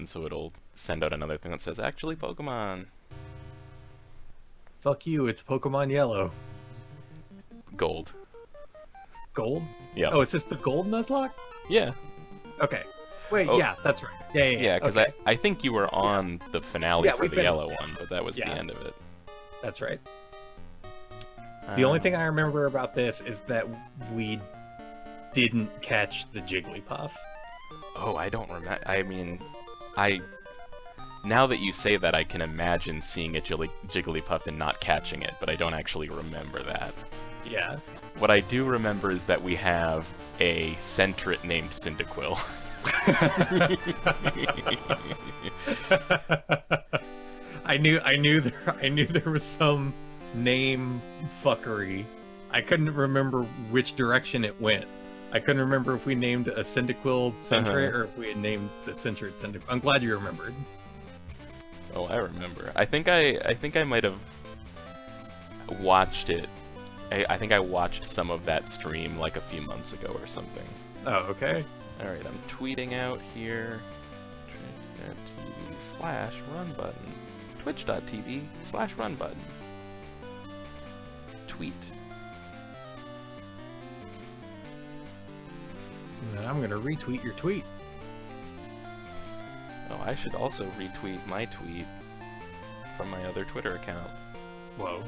again, so it'll send out another thing that says, actually Pokemon. Fuck you, it's Pokemon Yellow. Gold. Gold? Yeah. Oh, is this the gold Nuzlocke? Yeah. Okay. Wait, Oh. yeah, that's right. Yeah, because okay. I think you were on the finale Yeah, for the yellow one, but that was the end of it. That's right. The only thing I remember about this is that we didn't catch the Jigglypuff. Oh, I don't remember. I mean, now that you say that, I can imagine seeing a Jigglypuff and not catching it, but I don't actually remember that. Yeah. What I do remember is that we have a Sentret named Cyndaquil. I knew there was some name fuckery. I couldn't remember which direction it went. I couldn't remember if we named a Cyndaquil Sentret or if we had named the Sentret Cyndaquil. I'm glad you remembered. Oh, I remember. I think I might have watched it. I think I watched some of that stream like a few months ago or something. Oh, okay. Alright, I'm tweeting out here. Twitch.tv/run button. Twitch.tv/run button. Tweet. And then I'm gonna retweet your tweet. Oh, I should also retweet my tweet from my other Twitter account. Whoa.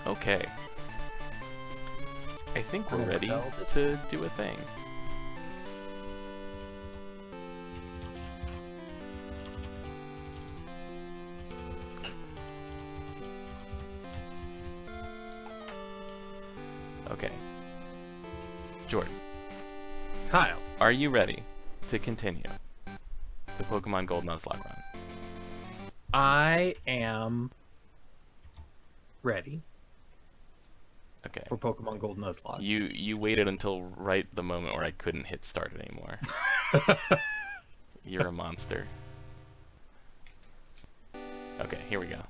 Okay. I think we're ready to do a thing. Okay. Jordan. Kyle. Are you ready to continue the Pokemon Gold Nuzlocke run? I am ready. Okay. For Pokemon Gold Nuzlocke. You waited until right the moment where I couldn't hit start anymore. You're a monster. Okay, here we go.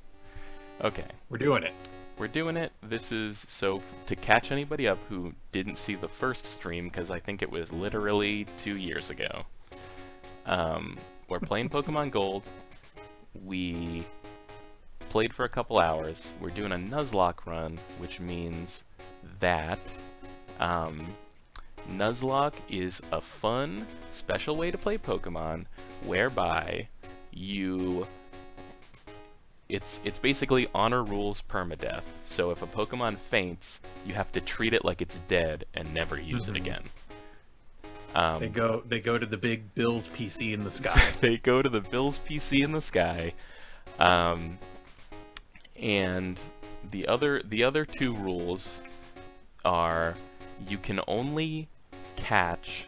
Okay. We're doing it. We're doing it. This is so to catch anybody up who didn't see the first stream, because I think it was literally 2 years ago. We're playing Pokemon Gold. We played for a couple hours. We're doing a Nuzlocke run, which means that Nuzlocke is a fun, special way to play Pokemon, whereby it's basically honor rules permadeath. So if a Pokemon faints, you have to treat it like it's dead and never use it again. They go to the big Bills PC in the sky. They go to the Bills PC in the sky. And the other two rules are you can only catch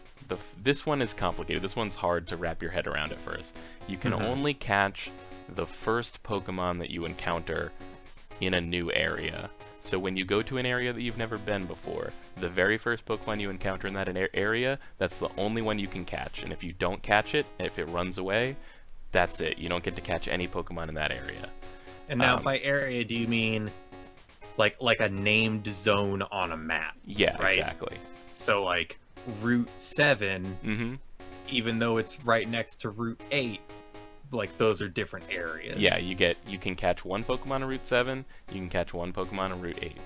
this one is complicated. This one's hard to wrap your head around at first. You can only catch the first Pokemon that you encounter in a new area. So when you go to an area that you've never been before, the very first Pokemon you encounter in that area, that's the only one you can catch. And if you don't catch it, if it runs away, that's it. You don't get to catch any Pokemon in that area. And now by area, do you mean like a named zone on a map? Yeah, right? Exactly. So like Route 7, even though it's right next to Route 8, like those are different areas. Yeah, you can catch one Pokemon on Route 7, you can catch one Pokemon on Route 8.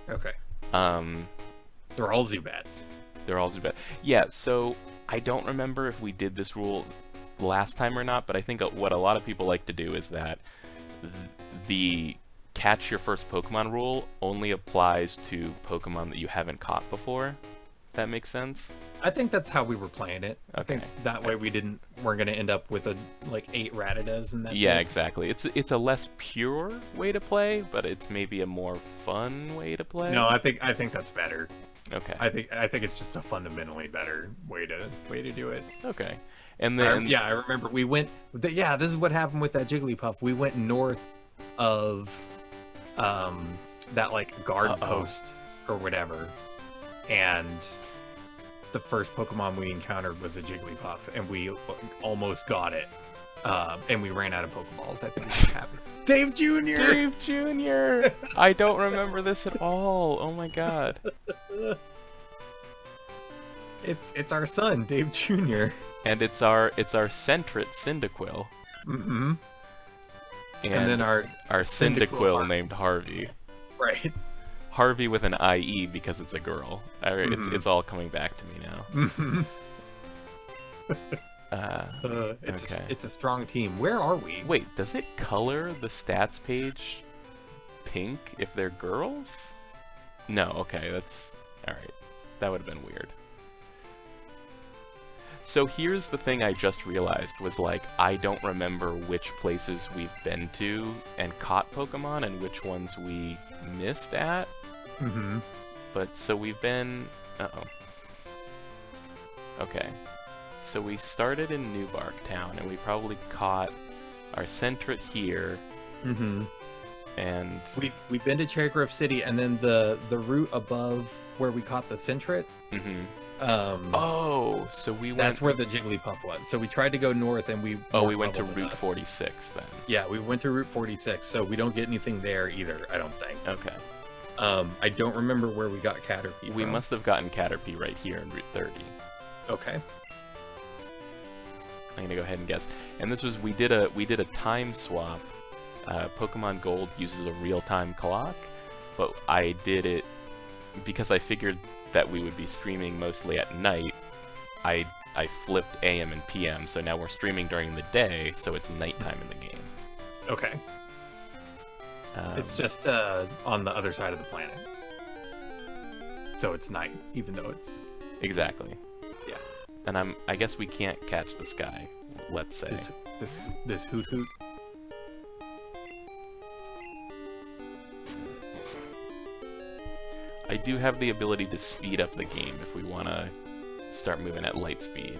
Okay. They're all Zubats. They're all Zubats. Yeah, so I don't remember if we did this rule last time or not, but I think what a lot of people like to do is that the catch your first Pokemon rule only applies to Pokemon that you haven't caught before. If that makes sense? I think that's how we were playing it. Okay. I think that way weren't gonna end up with 8 Rattatas and that's Yeah, it. exactly. It's a less pure way to play, but it's maybe a more fun way to play. No, I think that's better. Okay. I think it's just a fundamentally better way to do it. Okay. And then I remember we went. This is what happened with that Jigglypuff. We went north of that like guard post or whatever, and the first Pokemon we encountered was a Jigglypuff, and we almost got it, and we ran out of Pokeballs. I think is what happened. Dave Jr. Dave Jr. I don't remember this at all. Oh my god. It's our son, Dave Jr. And it's our Centret Cyndaquil. Mm-hmm. And then our Cyndaquil named Harvey. Right. Harvey with an IE because it's a girl. It's all coming back to me now. Mm-hmm. It's a strong team. Where are we? Wait, does it color the stats page pink if they're girls? No, okay, that's... Alright. That would have been weird. So here's the thing I just realized, was like, I don't remember which places we've been to and caught Pokemon and which ones we missed at. Mm-hmm. But, so we've been... Uh-oh. Okay. So we started in Newbark Town, and we probably caught our Centret here. Mm-hmm. And... We've been to Cherry Grove City, and then the route above where we caught the Centret. Mm-hmm. Oh, so we went... That's where the Jigglypuff was. So we tried to go north, and we... Oh, we went to Route 46, then. Yeah, we went to Route 46, so we don't get anything there either, I don't think. Okay. I don't remember where we got Caterpie We from. must have gotten Caterpie right here in Route 30. Okay. I'm gonna go ahead and guess. And this was... We did a time swap. Pokemon Gold uses a real-time clock, but I did it... Because I figured that we would be streaming mostly at night, I flipped AM and PM, so now we're streaming during the day, so it's nighttime in the game. Okay. It's just on the other side of the planet. So it's night, even though it's... Exactly. Yeah. And I guess we can't catch this guy, let's say. This Hoot Hoot. I do have the ability to speed up the game if we want to start moving at light speed.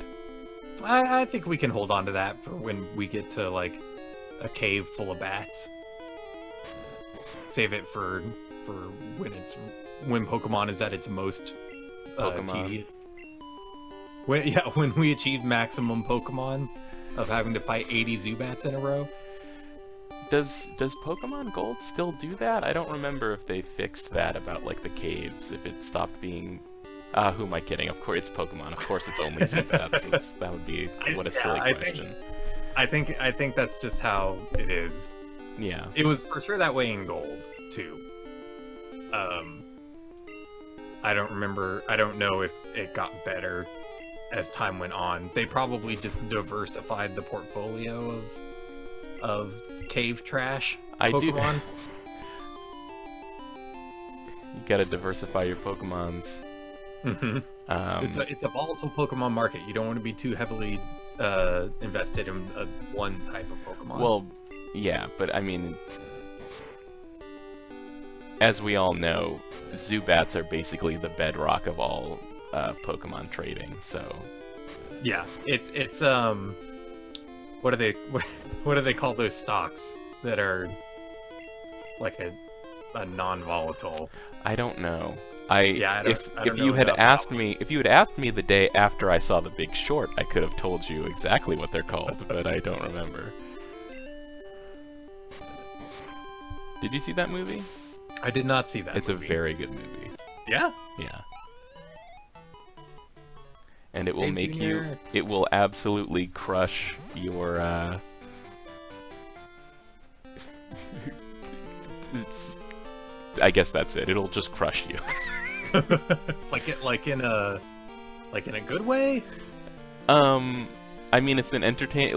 I think we can hold on to that for when we get to, like, a cave full of bats. Save it for when Pokemon is at its most tedious. When we achieve maximum Pokemon of having to fight 80 Zubats in a row. Does Pokemon Gold still do that? I don't remember if they fixed that about, like, the caves, if it stopped being... who am I kidding? Of course, it's Pokemon. Of course it's only Zubats. That would be... What a silly question. I think that's just how it is. Yeah. It was for sure that way in Gold, too. I don't remember... I don't know if it got better as time went on. They probably just diversified the portfolio of cave trash Pokemon. You gotta diversify your Pokemons. Mm-hmm. It's a volatile Pokemon market. You don't want to be too heavily invested in one type of Pokemon. Well, yeah, but I mean, as we all know, Zubats are basically the bedrock of all Pokemon trading. So yeah, it's what do they call those stocks that are like a non-volatile? I don't know. If you had asked me the day after I saw The Big Short, I could have told you exactly what they're called, but I don't remember. Did you see that movie? I did not see that. It's movie. A very good movie. Yeah? Yeah. And it will make you... It will absolutely crush your, I guess that's it. It'll just crush you. like in a good way? I mean, it's an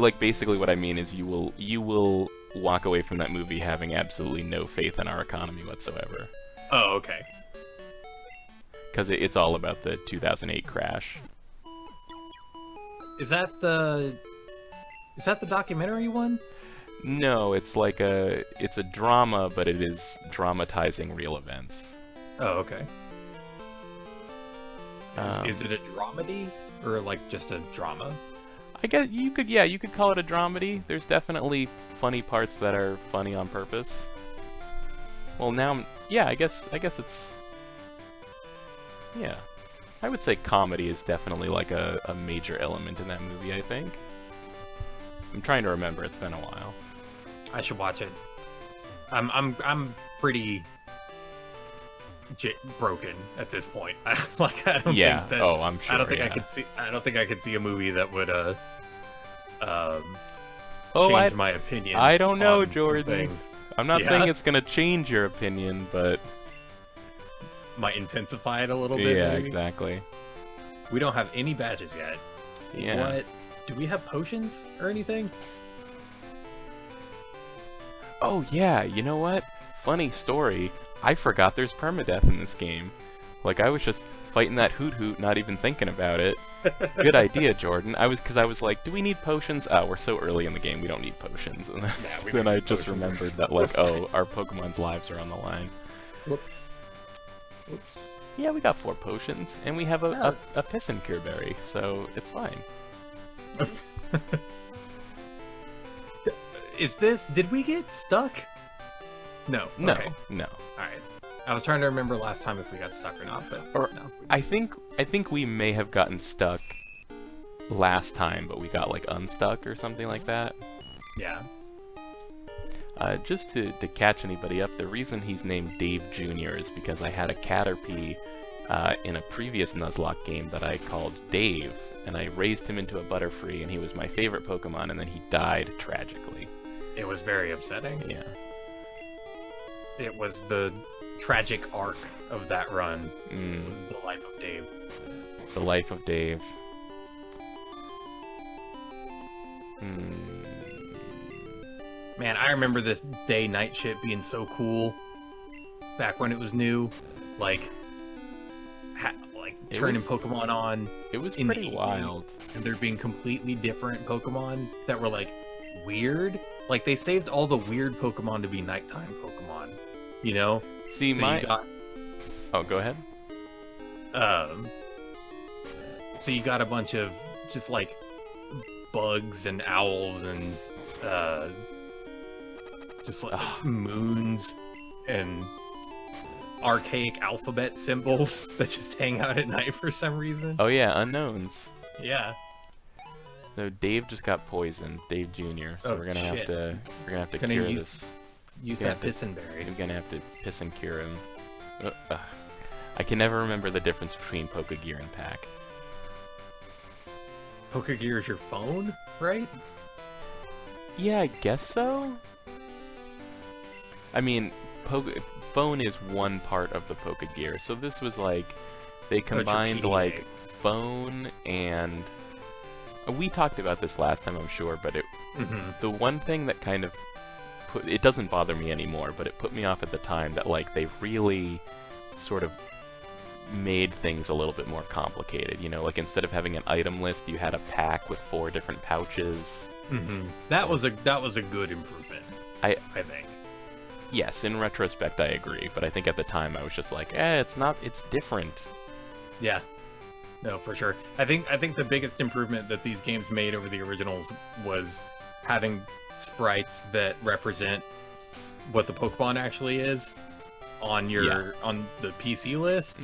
like, basically what I mean is you will walk away from that movie having absolutely no faith in our economy whatsoever. Oh, okay. Because it's all about the 2008 crash. Is that the documentary one? No, it's like it's a drama, but it is dramatizing real events. Oh, okay. Is it a dramedy or like just a drama? I guess you could call it a dramedy. There's definitely funny parts that are funny on purpose. Well, now, yeah, I guess it's, yeah. I would say comedy is definitely like a major element in that movie, I think. I'm trying to remember, it's been a while. I should watch it. I'm pretty broken at this point. Like I don't Yeah. think that. Oh, I'm sure. I don't think yeah. I could see. I don't think I could see a movie that would Oh, change my opinion. I don't know, on some Jordan. things. I'm not Yeah? saying it's gonna change your opinion, but Might intensify it a little bit. yeah, maybe. exactly. We don't have any badges yet. Yeah. What? Do we have potions or anything? Oh yeah, you know what? Funny story. I forgot there's permadeath in this game. Like I was just fighting that hoot hoot, not even thinking about it. Good idea, Jordan. Because I was like, do we need potions? Oh, we're so early in the game, we don't need potions. And we then don't I need just potions. remembered that like, oh, our Pokemon's lives are on the line. Whoops. Whoops. Yeah, we got 4 potions, and we have Yeah. a piss and cure berry, so it's fine. Is this? Did we get stuck? No. No, Okay. no. All right. I was trying to remember last time if we got stuck or not, but Or- no. I think we may have gotten stuck last time, but we got like unstuck or something like that. Yeah. Just to catch anybody up, the reason he's named Dave Jr. is because I had a Caterpie in a previous Nuzlocke game that I called Dave, and I raised him into a Butterfree, and he was my favorite Pokemon, and then he died tragically. It was very upsetting. Yeah. It was the tragic arc of that run. Mm, It was the life of Dave. the life of Dave. Hmm. Man, I remember this day-night shit being so cool. Back when it was new, like, It turning was- Pokemon on, It was in the pretty evening. wild. and there being completely different Pokemon that were like weird. Like they saved all the weird Pokemon to be nighttime Pokemon. You know? See, So my... you got Oh, go ahead. so you got a bunch of just like bugs and owls and just like Ugh. moons and archaic alphabet symbols that just hang out at night for some reason. Oh yeah, unknowns. Yeah. So Dave just got poisoned, Dave Jr. So Oh, we're gonna shit. have to Gonna cure use- this. Use Yeah, that pissin berry. I'm gonna have to piss and cure him. I can never remember the difference between Pokegear and Pack. Pokegear is your phone, right? Yeah, I guess so. I mean, phone is one part of the Pokegear, so this was like they combined PDA. like phone and we talked about this last time, I'm sure, but the one thing that kind of it doesn't bother me anymore, but it put me off at the time that like they really sort of made things a little bit more complicated, you know, like instead of having an item list, you had a pack with 4 different pouches. That was a good improvement. I think. Yes, in retrospect I agree, but I think at the time I was just like, it's different. Yeah. No, for sure. I think the biggest improvement that these games made over the originals was having sprites that represent what the Pokemon actually is on your on the PC list.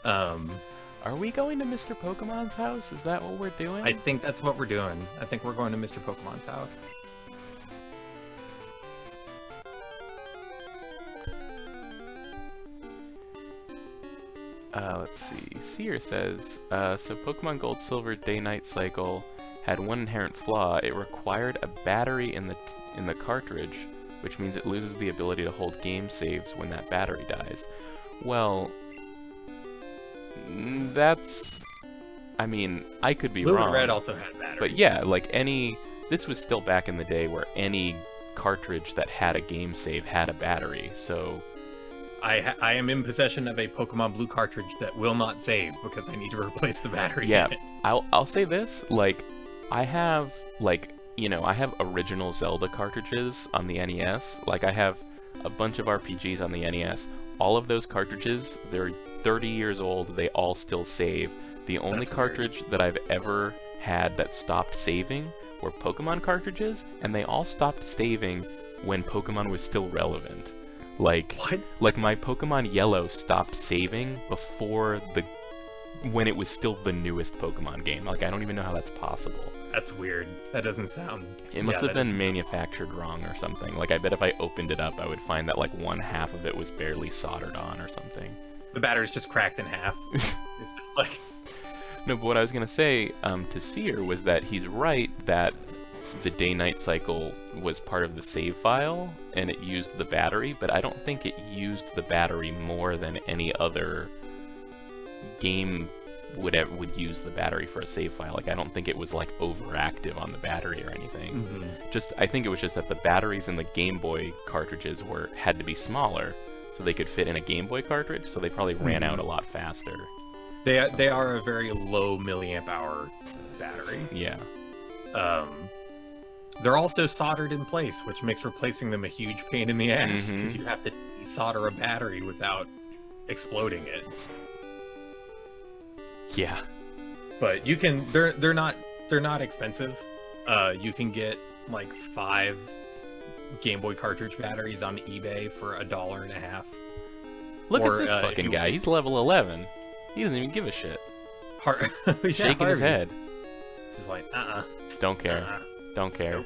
Are we going to Mr. Pokemon's house? Is that what we're doing? I think that's what we're doing. I think we're going to Mr. Pokemon's house. Let's see. Seer says, so Pokemon Gold Silver day-night cycle had one inherent flaw. It required a battery in the cartridge, which means it loses the ability to hold game saves when that battery dies. Well, that's... I mean, I could be Blue wrong. and Red also had batteries. But yeah, like this was still back in the day where any cartridge that had a game save had a battery, so... I am in possession of a Pokemon Blue cartridge that will not save because I need to replace the battery. Yeah, in it. I'll say this, like, I have, like, you know, I have original Zelda cartridges on the NES. Like, I have a bunch of RPGs on the NES. All of those cartridges, they're 30 years old, they all still save. The only That's cartridge that I've ever had that stopped saving were Pokemon cartridges, and they all stopped saving when Pokemon was still relevant. Like, What? like my Pokemon Yellow stopped saving before when it was still the newest Pokemon game. Like, I don't even know how that's possible. That's weird. That doesn't sound... It must have been manufactured wrong or something. Like, I bet if I opened it up, I would find that, like, one half of it was barely soldered on or something. The battery's just cracked in half. It's like... No, but what I was going to say to Seer was that he's right that the day-night cycle was part of the save file, and it used the battery, but I don't think it used the battery more than any other game would use the battery for a save file. Like, I don't think it was, like, overactive on the battery or anything. I think it was just that the batteries in the Game Boy cartridges had to be smaller, so they could fit in a Game Boy cartridge, so they probably ran out a lot faster. They are a very low milliamp hour battery. Yeah. They're also soldered in place, which makes replacing them a huge pain in the ass, because you have to solder a battery without exploding it. Yeah. But you can... They're not expensive. You can get like 5 Game Boy cartridge batteries on eBay for $1.50. Look at this fucking guy. He's level 11. He doesn't even give a shit. Shaking his head. Just like, Don't care. Don't care.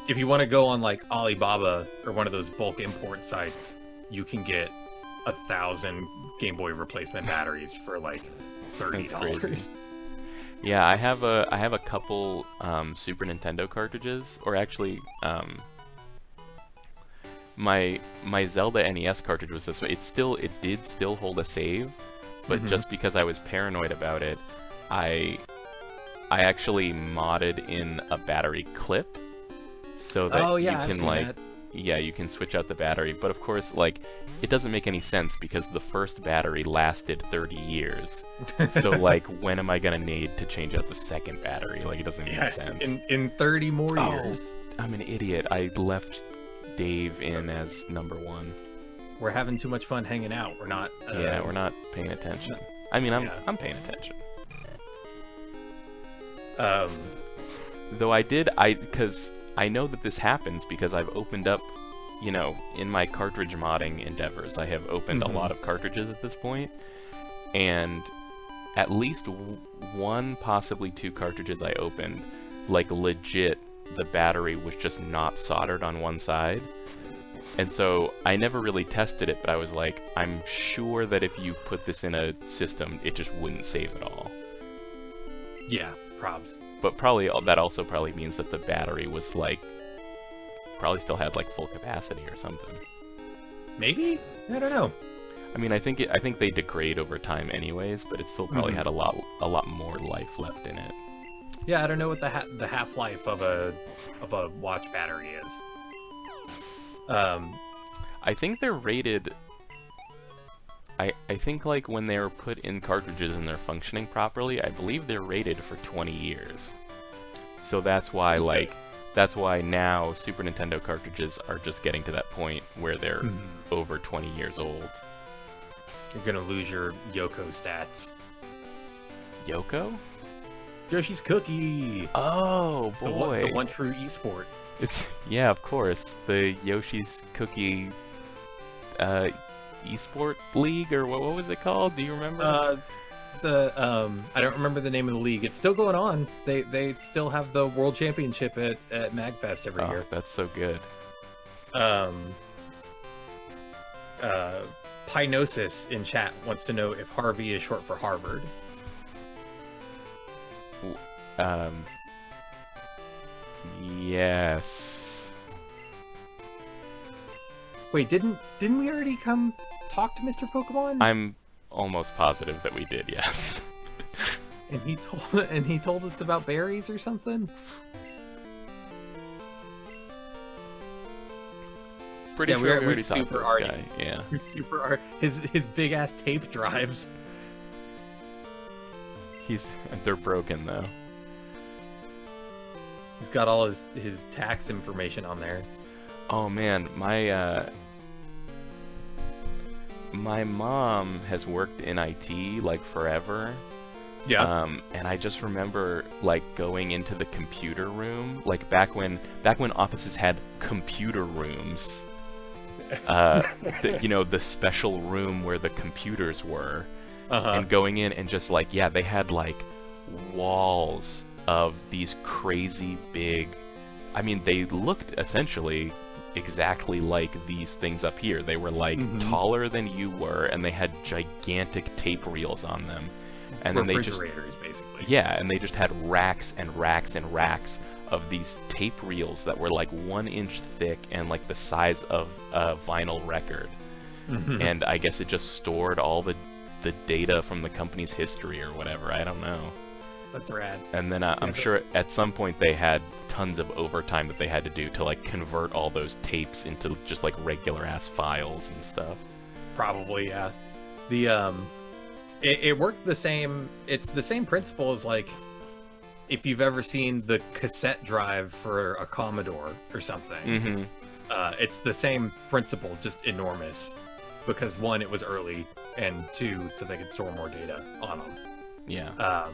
If you want to go on like Alibaba or one of those bulk import sites, you can get 1,000 Game Boy replacement batteries for like $30. Yeah, I have a couple Super Nintendo cartridges, or actually, my Zelda NES cartridge was this way. It did still hold a save, but just because I was paranoid about it, I actually modded in a battery clip so that you can like you can switch out the battery. But of course, like, it doesn't make any sense because the first battery lasted 30 years. So like, when am I gonna need to change out the second battery? Like, it doesn't make sense. In 30 more years. I'm an idiot. I left Dave in as number 1. We're having too much fun hanging out. We're not. We're not paying attention. I mean, I'm paying attention. Though because I know that this happens because I've opened up, you know, in my cartridge modding endeavors, I have opened a lot of cartridges at this point, and at least 1, possibly 2 cartridges I opened, like, legit, the battery was just not soldered on one side. And so I never really tested it, but I was like, I'm sure that if you put this in a system, it just wouldn't save at all. Yeah, probs. But that also probably means that the battery was like, probably still had like full capacity or something. Maybe? I don't know. I mean, I think they degrade over time anyways, but it still probably had a lot more life left in it. Yeah, I don't know what the half-life of a watch battery is. I think they're rated. I think like when they were put in cartridges and they're functioning properly, I believe they're rated for 20 years. So that's why that's why now Super Nintendo cartridges are just getting to that point where they're over 20 years old. You're gonna lose your Yoko stats. Yoko? Yoshi's Cookie! Oh, boy. The one true esport. Yeah, of course. The Yoshi's Cookie esport league, or what was it called? Do you remember? I don't remember the name of the league. It's still going on. They still have the world championship at MagFest every year. That's so good. Pinosis in chat wants to know if Harvey is short for Harvard. Yes. Wait, didn't we already come talk to Mr. Pokemon? I'm almost positive that we did, yes. And he told us about berries or something? Pretty sure we already talked super to this guy. Yeah. We're super his big ass tape drives. They're broken though. He's got all his tax information on there. Oh man, my mom has worked in IT like forever. Yeah. And I just remember like going into the computer room, like back when offices had computer rooms, the special room where the computers were, Uh-huh. and going in and just like, yeah, they had like walls of these crazy big, I mean, they looked essentially exactly like these things up here. They were like taller than you were, and they had gigantic tape reels on them. And then they just, refrigerators, basically. yeah, and they just had racks and racks and racks of these tape reels that were like 1 inch thick and like the size of a vinyl record. And I guess it just stored all the data from the company's history or whatever. I don't know. That's rad. And then I'm sure at some point they had tons of overtime that they had to do to like convert all those tapes into just like regular ass files and stuff. Probably, yeah. The it worked the same. It's the same principle as like if you've ever seen the cassette drive for a Commodore or something. It's the same principle, just enormous. Because 1, it was early, and 2, so they could store more data on them. Yeah.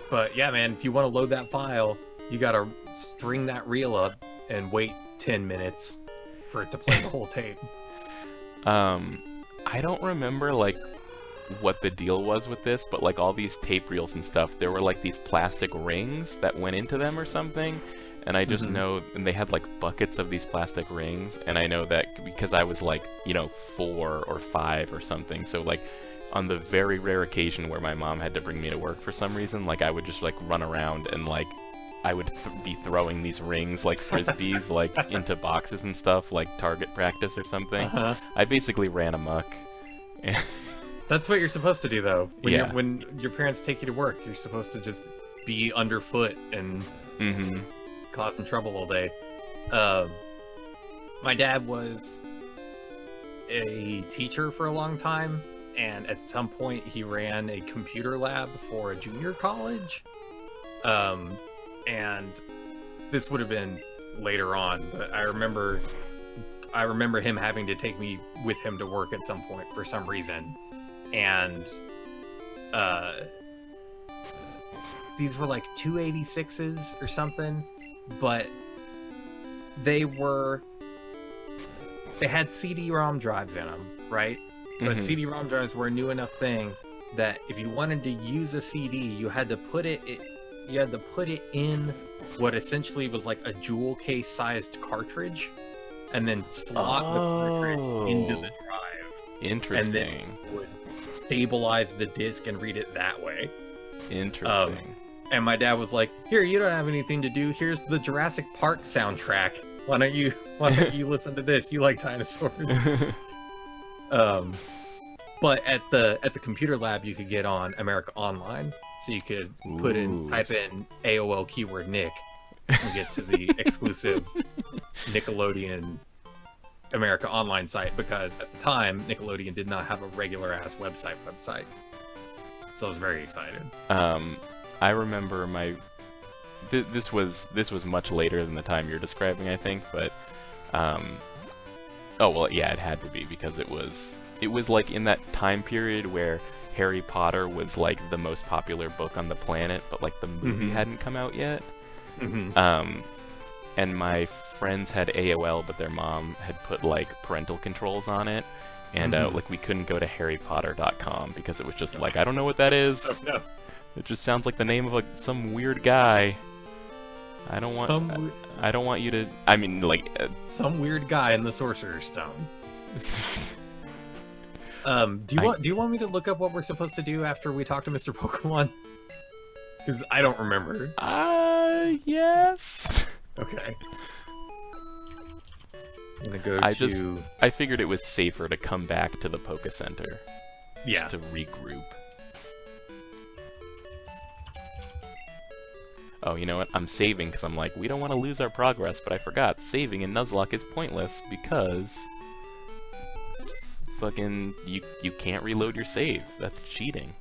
But yeah, man, if you want to load that file, you gotta string that reel up and wait 10 minutes for it to play the whole tape. I don't remember like what the deal was with this, but like all these tape reels and stuff, there were like these plastic rings that went into them or something. And I just know, and they had like buckets of these plastic rings, and I know that because I was like, 4 or 5 or something, so like on the very rare occasion where my mom had to bring me to work for some reason, like I would just like run around and like I would be throwing these rings like frisbees like into boxes and stuff, like target practice or something. I basically ran amok. That's what you're supposed to do, though. Yeah. When your parents take you to work, you're supposed to just be underfoot and causing trouble all day. My dad was a teacher for a long time, and at some point he ran a computer lab for a junior college. And this would have been later on, but I remember him having to take me with him to work at some point for some reason. And these were like 286s or something, but they had CD-ROM drives in them, right? But CD-ROM drives were a new enough thing that if you wanted to use a CD, you had to put it in what essentially was like a jewel case sized cartridge, and then slot the cartridge into the drive. Interesting. And then it would stabilize the disc and read it that way. Interesting. And my dad was like, "Here, you don't have anything to do. Here's the Jurassic Park soundtrack. Why don't you listen to this? You like dinosaurs." But at the computer lab, you could get on America Online, so you could type in AOL keyword Nick and get to the exclusive Nickelodeon America Online site, because at the time Nickelodeon did not have a regular ass website. So I was very excited. I remember this was much later than the time you're describing, I think, but oh well, yeah, it had to be, because it was like in that time period where Harry Potter was like the most popular book on the planet, but like the movie hadn't come out yet. And my friends had AOL, but their mom had put like parental controls on it, and like we couldn't go to harrypotter.com because it was just like, I don't know what that is. Oh, no. It just sounds like the name of some weird guy. I don't want you to. I mean, like some weird guy in the Sorcerer's Stone. Do you want me to look up what we're supposed to do after we talk to Mr. Pokemon? Because I don't remember. Yes. Okay. I'm gonna go I figured it was safer to come back to the Poke Center. Yeah. Just to regroup. Oh, you know what? I'm saving because I'm like, we don't want to lose our progress, but I forgot. Saving in Nuzlocke is pointless because fucking you can't reload your save. That's cheating.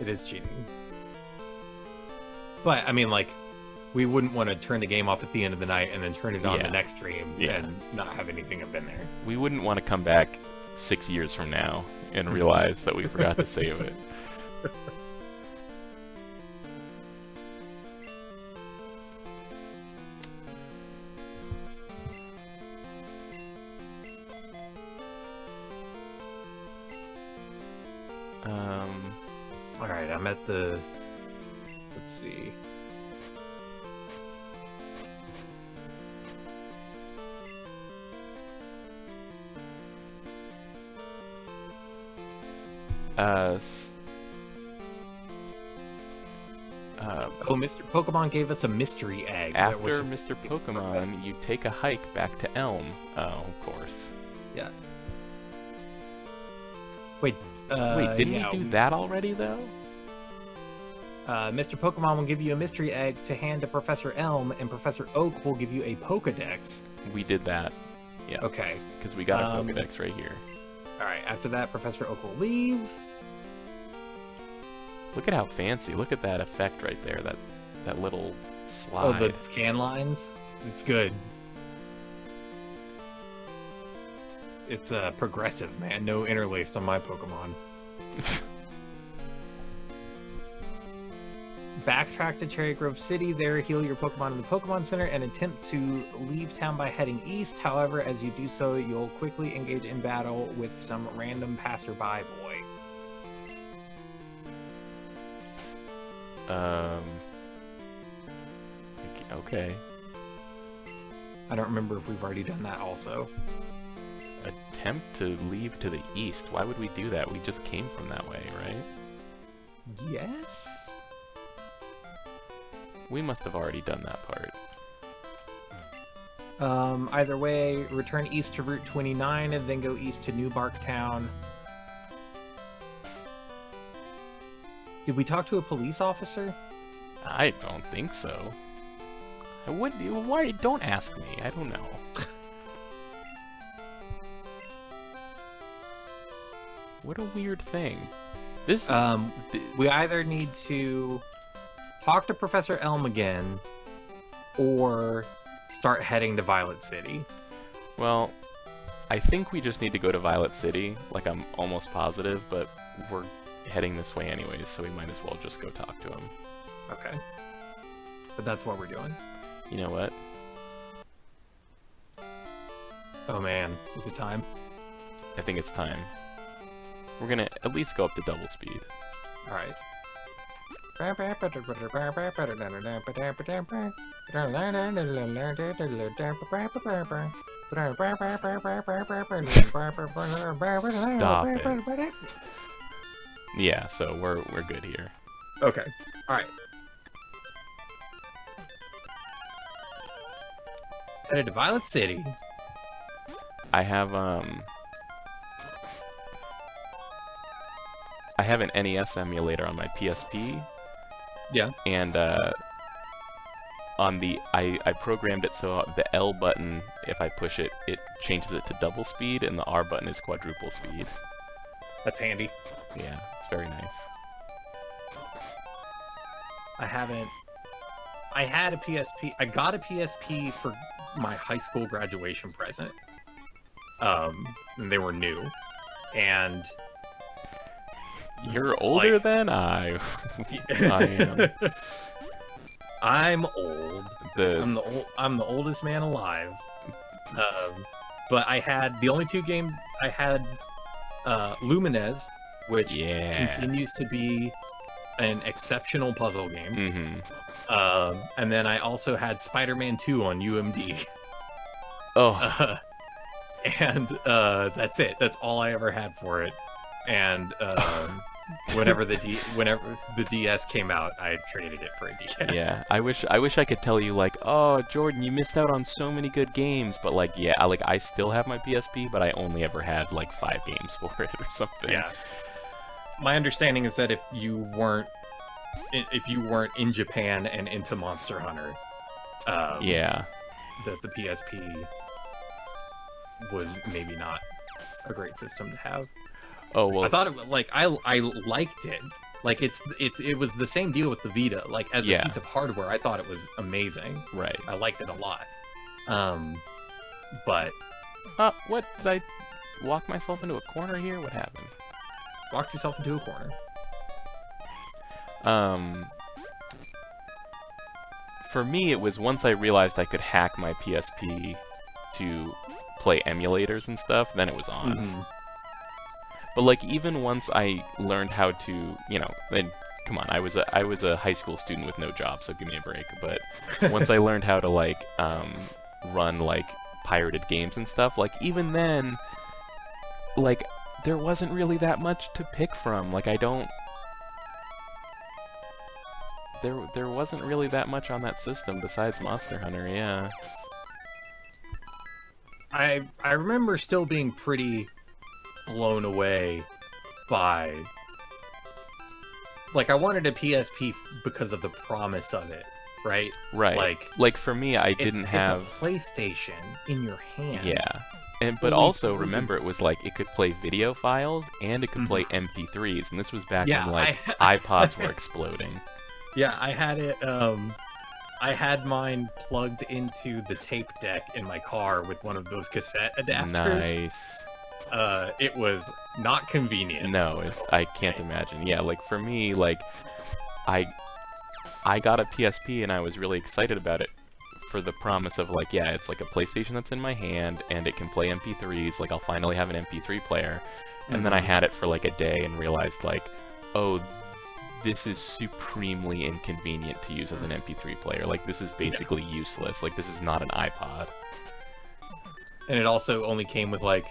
It is cheating. But I mean, like, we wouldn't want to turn the game off at the end of the night and then turn it on the next stream and not have anything have been there. We wouldn't want to come back 6 years from now and realize that we forgot to save it. All right, I'm at the. Let's see. Oh, Mr. Pokemon gave us a mystery egg. After Mr. Pokemon, you take a hike back to Elm. Oh, of course. Yeah. Wait, didn't you do that already, though? Mr. Pokemon will give you a mystery egg to hand to Professor Elm, and Professor Oak will give you a Pokedex. We did that. Yeah. Okay. Because we got a Pokedex right here. Alright, after that, Professor Oak will leave. Look at how fancy. Look at that effect right there. That little slide. Oh, the scan lines? It's good. It's progressive, man. No interlaced on my Pokemon. Backtrack to Cherry Grove City. There, heal your Pokemon in the Pokemon Center and attempt to leave town by heading east. However, as you do so, you'll quickly engage in battle with some random passerby boy. Okay. I don't remember if we've already done that also. Attempt to leave to the east. Why would we do that? We just came from that way, right? Yes? We must have already done that part. Either way, return east to Route 29 and then go east to New Barktown. Did we talk to a police officer? I don't think so. Why? Don't ask me. I don't know. What a weird thing. This. We either need to talk to Professor Elm again, or start heading to Violet City. Well, I think we just need to go to Violet City. Like, I'm almost positive, but we're heading this way anyways, so we might as well just go talk to him. Okay. But that's what we're doing. You know what? Oh man, is it time? I think it's time. We're gonna at least go up to double speed. Alright. Stop it. Yeah, so we're good here. Okay. Alright. Headed to Violet City. I have an NES emulator on my PSP. Yeah. And on the I programmed it so the L button, if I push it, it changes it to double speed, and the R button is quadruple speed. That's handy. Yeah, it's very nice. I had a PSP. I got a PSP for my high school graduation present. And they were new. And you're older than I am. I'm old. I'm the oldest man alive. But I had the only two games I had, Lumines, which continues to be an exceptional puzzle game. Mm-hmm. And then I also had Spider-Man 2 on UMD. Oh. And that's it. That's all I ever had for it. And whenever the DS came out, I traded it for a DS. Yeah, I wish I could tell you like, oh, Jordan, you missed out on so many good games, but like, yeah, I still have my PSP, but I only ever had like 5 games for it or something. Yeah. My understanding is that if you weren't in Japan and into Monster Hunter, yeah, that the PSP was maybe not a great system to have. Oh well, I thought it like I liked it. Like it was the same deal with the Vita. Like as a piece of hardware, I thought it was amazing. Right. I liked it a lot. But what did I walk myself into a corner here? What happened? Walked yourself into a corner. For me, it was once I realized I could hack my PSP to play emulators and stuff, then it was on. Mm-hmm. But like even once I learned how to, you know, and come on, I was a high school student with no job, so give me a break. But once I learned how to like run like pirated games and stuff, like even then, like there wasn't really that much to pick from. Like I don't. There wasn't really that much on that system besides Monster Hunter, yeah. I remember still being pretty blown away by, like, I wanted a PSP because of the promise of it, right? Right. Like for me, I didn't have it's a PlayStation in your hand. Yeah. But also remember, it was like it could play video files and it could play MP3s, and this was back when like iPods were exploding. Yeah, I had it. I had mine plugged into the tape deck in my car with one of those cassette adapters. Nice. It was not convenient. No, I can't imagine. Yeah, like for me, like I got a PSP and I was really excited about it for the promise of like, yeah, it's like a PlayStation that's in my hand and it can play MP3s. Like I'll finally have an MP3 player. And then I had it for like a day and realized like, oh, this is supremely inconvenient to use as an MP3 player. Like this is basically useless. Like this is not an iPod. And it also only came with like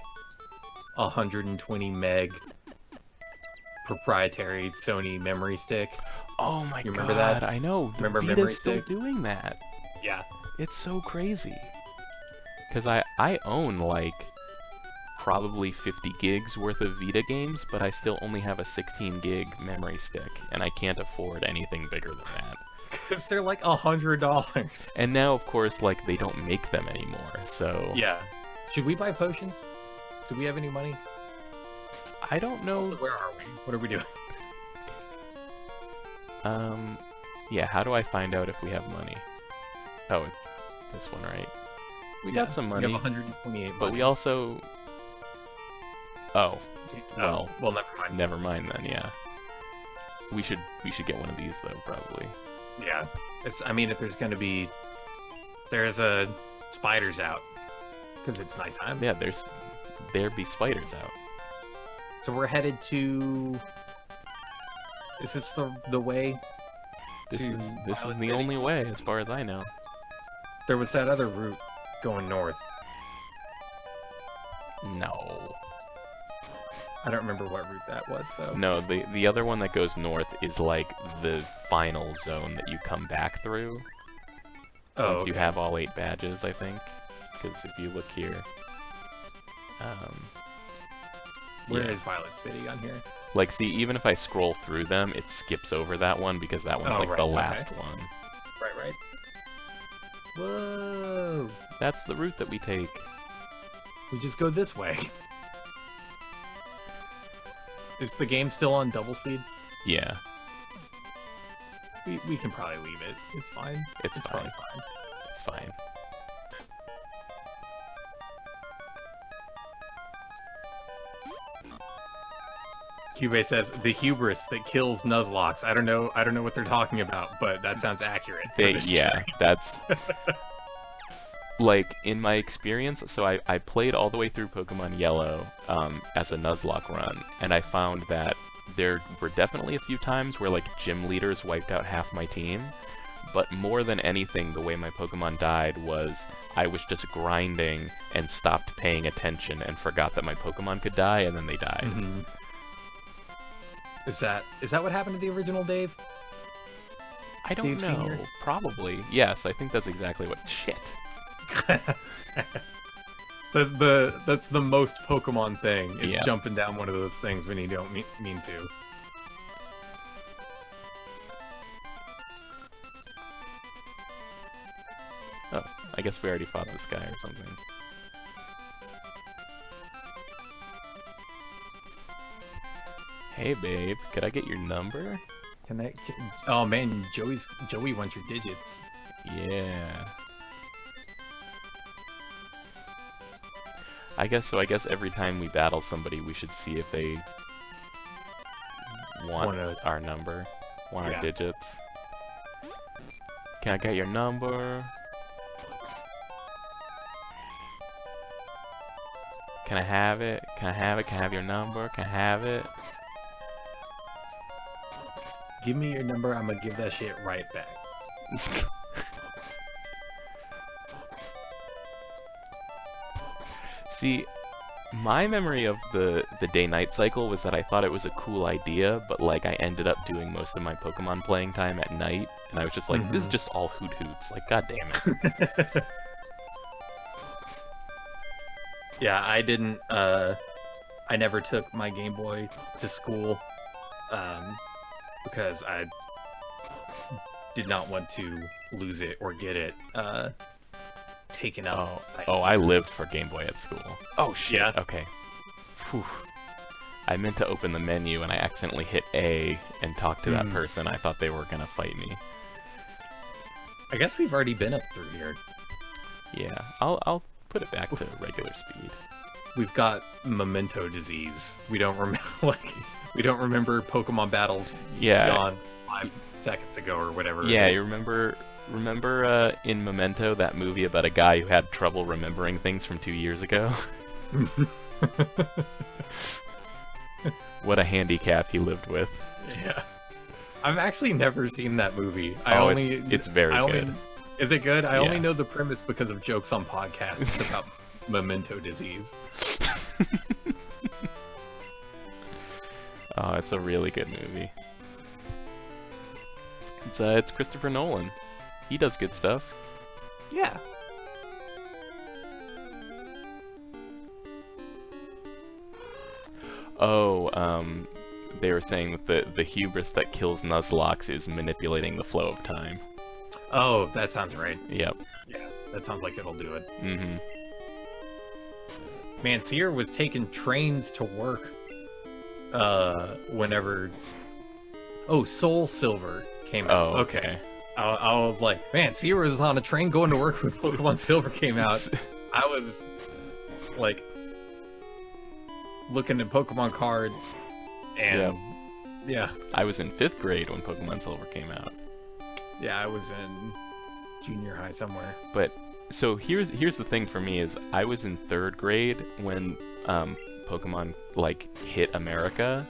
120 meg proprietary Sony memory stick. Oh my god! Remember that? I know. The Remember Vita's memory still sticks? doing that. Yeah. It's so crazy. Because I own like probably 50 gigs worth of Vita games, but I still only have a 16 gig memory stick, and I can't afford anything bigger than that. Because they're like $100. And now, of course, like they don't make them anymore. So Yeah. Should we buy potions? Do we have any money? I don't know. Also, where are we? What are we doing? Yeah. How do I find out if we have money? Oh, it's this one, right? We got some money. We have 128 but we also. Oh. Well, never mind. Never mind then. Yeah. We should get one of these though, probably. Yeah. I mean, if there's gonna be, there's spiders out because it's nighttime. Yeah, there be spiders out. So we're headed to. Is this the way? This to is Violet the City? only way, as far as I know. There was that other route going north. No. I don't remember what route that was though. No, the other one that goes north is like the final zone that you come back through. Once you have all 8 badges, I think. Because if you look here... Where is Violet City on here? Like, see, even if I scroll through them, it skips over that one because that one's like the last one. Right. Whoa! That's the route that we take. We just go this way. Is the game still on double speed? Yeah. We can probably leave it. It's fine. It's fine. probably fine. It's fine. Cubase says the hubris that kills Nuzlocke. I don't know what they're talking about, but that sounds accurate. That's like in my experience. So I played all the way through Pokemon Yellow as a Nuzlocke run, and I found that there were definitely a few times where like gym leaders wiped out half my team, but more than anything, the way my Pokemon died was I was just grinding and stopped paying attention and forgot that my Pokemon could die, and then they died. Mm-hmm. Is that what happened to the original Dave? I don't Dave know. Sr.? Probably. Yes, I think that's exactly what. Shit. That's the most Pokemon thing, is Yeah. jumping down one of those things when you don't mean to. Oh, I guess we already fought this guy or something. Hey babe, could I get your number? Oh man, Joey wants your digits. Yeah. I guess every time we battle somebody, we should see if they want our number, our digits. Can I get your number? Can I have it? Can I have it? Can I have your number? Can I have it? Give me your number, I'm gonna give that shit right back. See, my memory of the day-night cycle was that I thought it was a cool idea, but like I ended up doing most of my Pokemon playing time at night, and I was just like, this is just all hoot hoots. Like, god damn it. Yeah, I didn't, I never took my Game Boy to school, because I did not want to lose it or get it, taken up. Oh, I lived for Game Boy at school. Oh, shit. Yeah. Okay. Whew. I meant to open the menu, and I accidentally hit A and talk to that person. I thought they were gonna fight me. I guess we've already been up through here. Yeah, I'll put it back to regular speed. We've got memento disease. We don't remember we don't remember Pokemon battles beyond 5 seconds ago or whatever. Yeah, you remember in Memento, that movie about a guy who had trouble remembering things from 2 years ago? What a handicap he lived with. Yeah. I've actually never seen that movie. It's very good. Is it good? I only know the premise because of jokes on podcasts about memento disease. Oh, it's a really good movie. It's Christopher Nolan. He does good stuff. Yeah. Oh, they were saying that the hubris that kills Nuzlocke is manipulating the flow of time. Oh, that sounds right. Yep. Yeah, that sounds like it'll do it. Mm-hmm. Man, Seer was taking trains to work whenever... Oh, Soul Silver came out. Oh, okay. I was like, man, Seer was on a train going to work when Pokemon Silver came out. I was, like, looking at Pokemon cards, and yeah. I was in 5th grade when Pokemon Silver came out. Yeah, I was in junior high somewhere. But, so here's the thing for me is, I was in 3rd grade when Pokemon, like, hit America,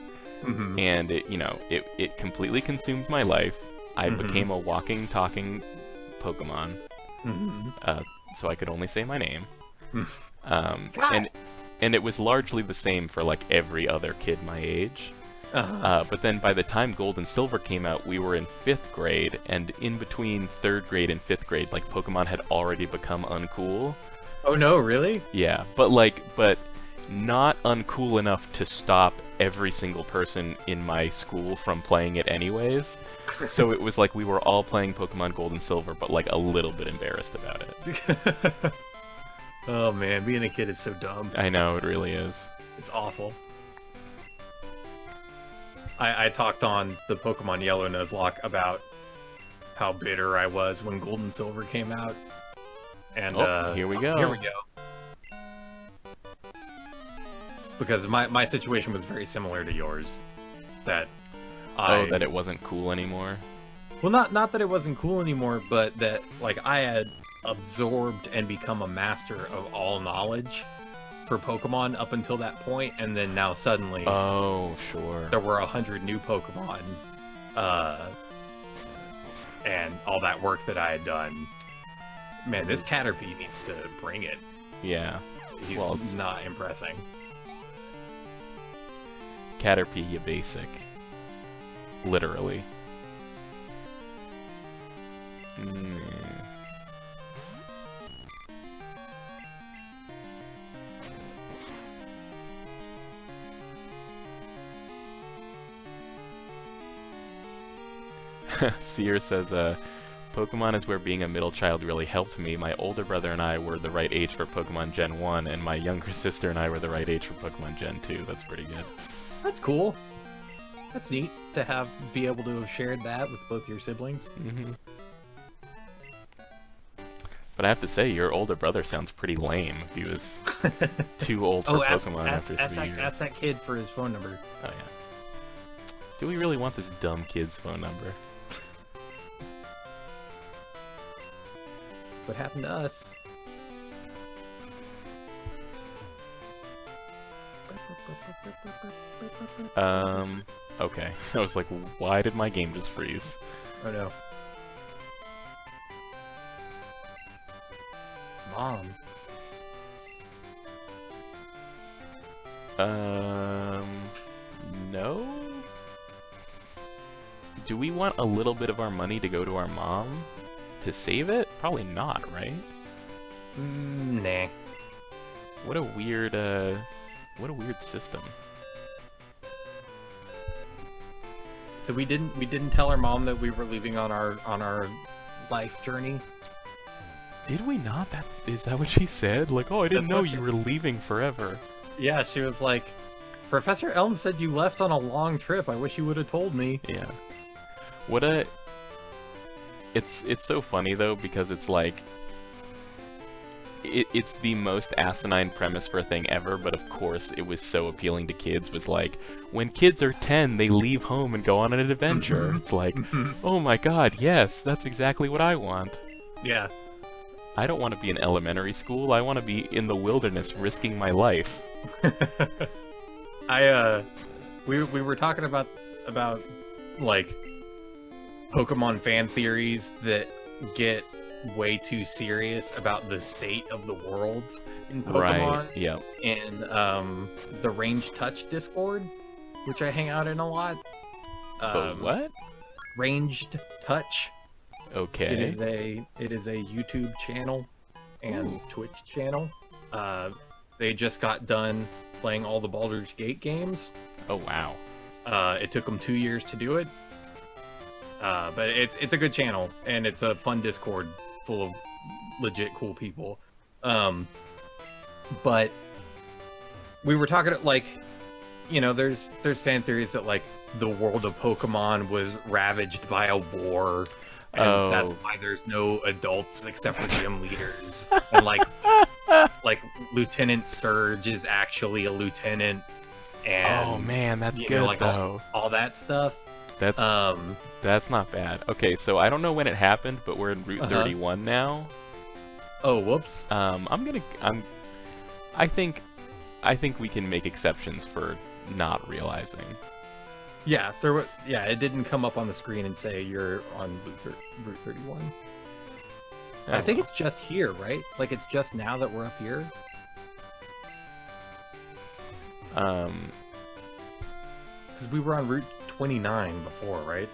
and it completely consumed my life. I became a walking, talking Pokemon, so I could only say my name. And it was largely the same for like every other kid my age. But then by the time Gold and Silver came out, we were in 5th grade, and in between 3rd grade and 5th grade, like Pokemon had already become uncool. Oh no, really? Yeah, but not uncool enough to stop every single person in my school from playing it anyways. So it was like we were all playing Pokemon Gold and Silver, but like a little bit embarrassed about it. Oh man, being a kid is so dumb. I know, it really is. It's awful. I talked on the Pokemon Yellow Nuzlocke about how bitter I was when Gold and Silver came out. And here we go. Here we go. Because my situation was very similar to yours. That that it wasn't cool anymore? Well, not that it wasn't cool anymore, but that like I had absorbed and become a master of all knowledge for Pokemon up until that point, and then now suddenly there were 100 new Pokemon, and all that work that I had done. Man, this Caterpie needs to bring it. Yeah. He's not impressing. Caterpie, you basic. Literally. Seer says, Pokemon is where being a middle child really helped me. My older brother and I were the right age for Pokemon Gen 1, and my younger sister and I were the right age for Pokemon Gen 2. That's pretty good. That's cool. That's neat to be able to have shared that with both your siblings. But I have to say, your older brother sounds pretty lame if he was too old for Pokemon after 3 years. Ask that kid for his phone number. Oh, yeah. Do we really want this dumb kid's phone number? What happened to us? Okay. I was like, why did my game just freeze? Oh no. Mom. No? Do we want a little bit of our money to go to our mom to save it? Probably not, right? Nah. What a weird system. So we didn't tell our mom that we were leaving on our life journey. Did we not? Is that what she said? Like, oh, I didn't know you were leaving forever. Yeah, she was like, Professor Elm said you left on a long trip. I wish you would have told me. Yeah. It's so funny though, because it's like it's the most asinine premise for a thing ever, but of course it was so appealing to kids. Was like, when kids are 10, they leave home and go on an adventure. It's like, oh my god, yes, that's exactly what I want. Yeah. I don't want to be in elementary school. I want to be in the wilderness risking my life. We were talking about like Pokemon fan theories that get way too serious about the state of the world in Pokemon. Right, yeah. And the Range Touch Discord, which I hang out in a lot. The what? Ranged Touch. Okay. It is a YouTube channel and Twitch channel. They just got done playing all the Baldur's Gate games. Oh wow. It took them 2 years to do it. But it's a good channel, and it's a fun Discord full of legit cool people. But we were talking like, you know, there's fan theories that like the world of Pokemon was ravaged by a war, and that's why there's no adults except for gym leaders, and like Lieutenant Surge is actually a lieutenant, and oh man, that's you good know, like though. all that stuff. That's not bad. Okay, so I don't know when it happened, but we're in Route 31 now. Oh, whoops. I think we can make exceptions for not realizing. Yeah, it didn't come up on the screen and say you're on Route 31. I think it's just here, right? Like it's just now that we're up here. Because we were on Route 29 before, right?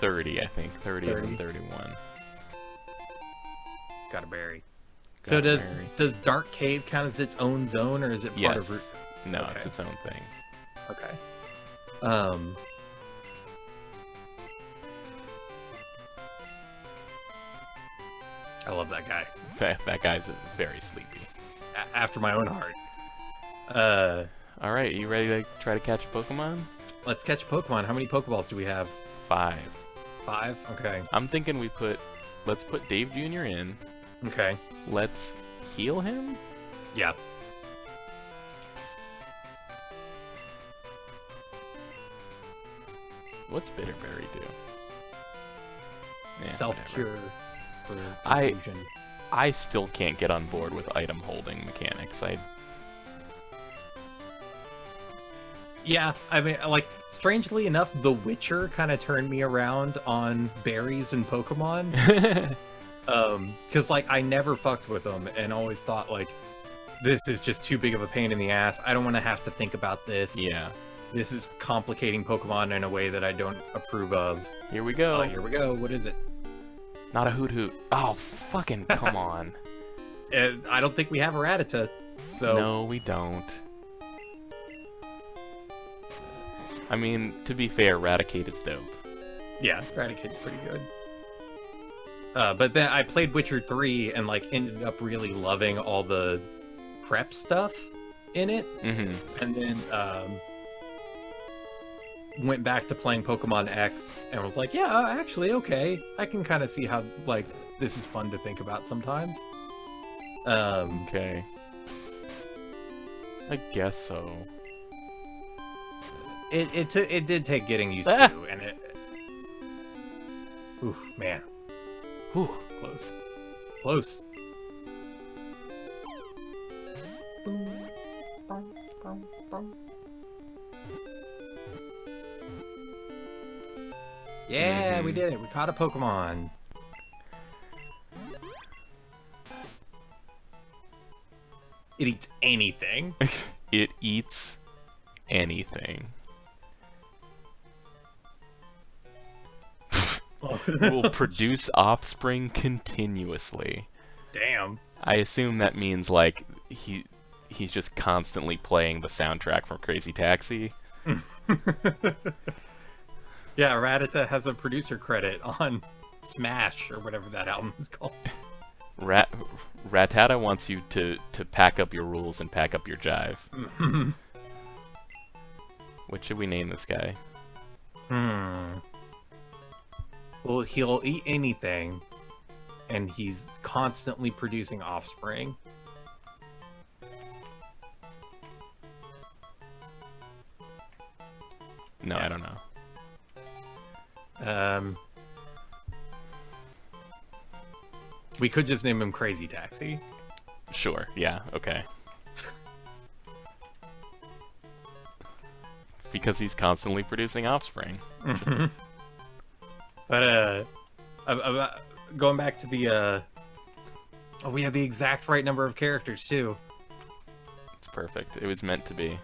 30, I think. 30 and 31. Got a berry. So does Dark Cave count as its own zone, or is it part of Route? No, okay. It's its own thing. Okay. I love that guy. That guy's very sleepy. After my own heart. All right, you ready to try to catch a Pokemon? Let's catch a Pokemon. How many Pokeballs do we have? 5. 5? Okay. I'm thinking let's put Dave Jr. in. Okay. Let's heal him? Yeah. What's Bitterberry do? Yeah, self-cure for confusion. I still can't get on board with item holding mechanics. Yeah, I mean, like, strangely enough, The Witcher kind of turned me around on berries and Pokemon. Because, like, I never fucked with them and always thought, like, this is just too big of a pain in the ass. I don't want to have to think about this. Yeah. This is complicating Pokemon in a way that I don't approve of. Here we go. Here we go. What is it? Not a Hoot Hoot. Oh, fucking come on. I don't think we have a Rattata, so... No, we don't. I mean, to be fair, Raticate is dope. Yeah, Raticate's pretty good. But then I played Witcher 3 and, like, ended up really loving all the prep stuff in it. Mm-hmm. And then, went back to playing Pokemon X and was like, yeah, actually, okay. I can kind of see how, like, this is fun to think about sometimes. Okay. I guess so. It did take getting used to, and it... Ooh, man. Whew, close. Close. Boom. Yeah, we did it. We caught a Pokemon. It eats anything. It eats anything. Will produce offspring continuously. Damn. I assume that means like he's just constantly playing the soundtrack from Crazy Taxi. Yeah, Rattata has a producer credit on Smash or whatever that album is called. Rattata wants you to pack up your rules and pack up your jive. What should we name this guy? Well, he'll eat anything, and he's constantly producing offspring. No, I don't know. We could just name him Crazy Taxi. Sure, yeah, okay. Because he's constantly producing offspring. But, going back to the, oh, we have the exact right number of characters, too. It's perfect. It was meant to be.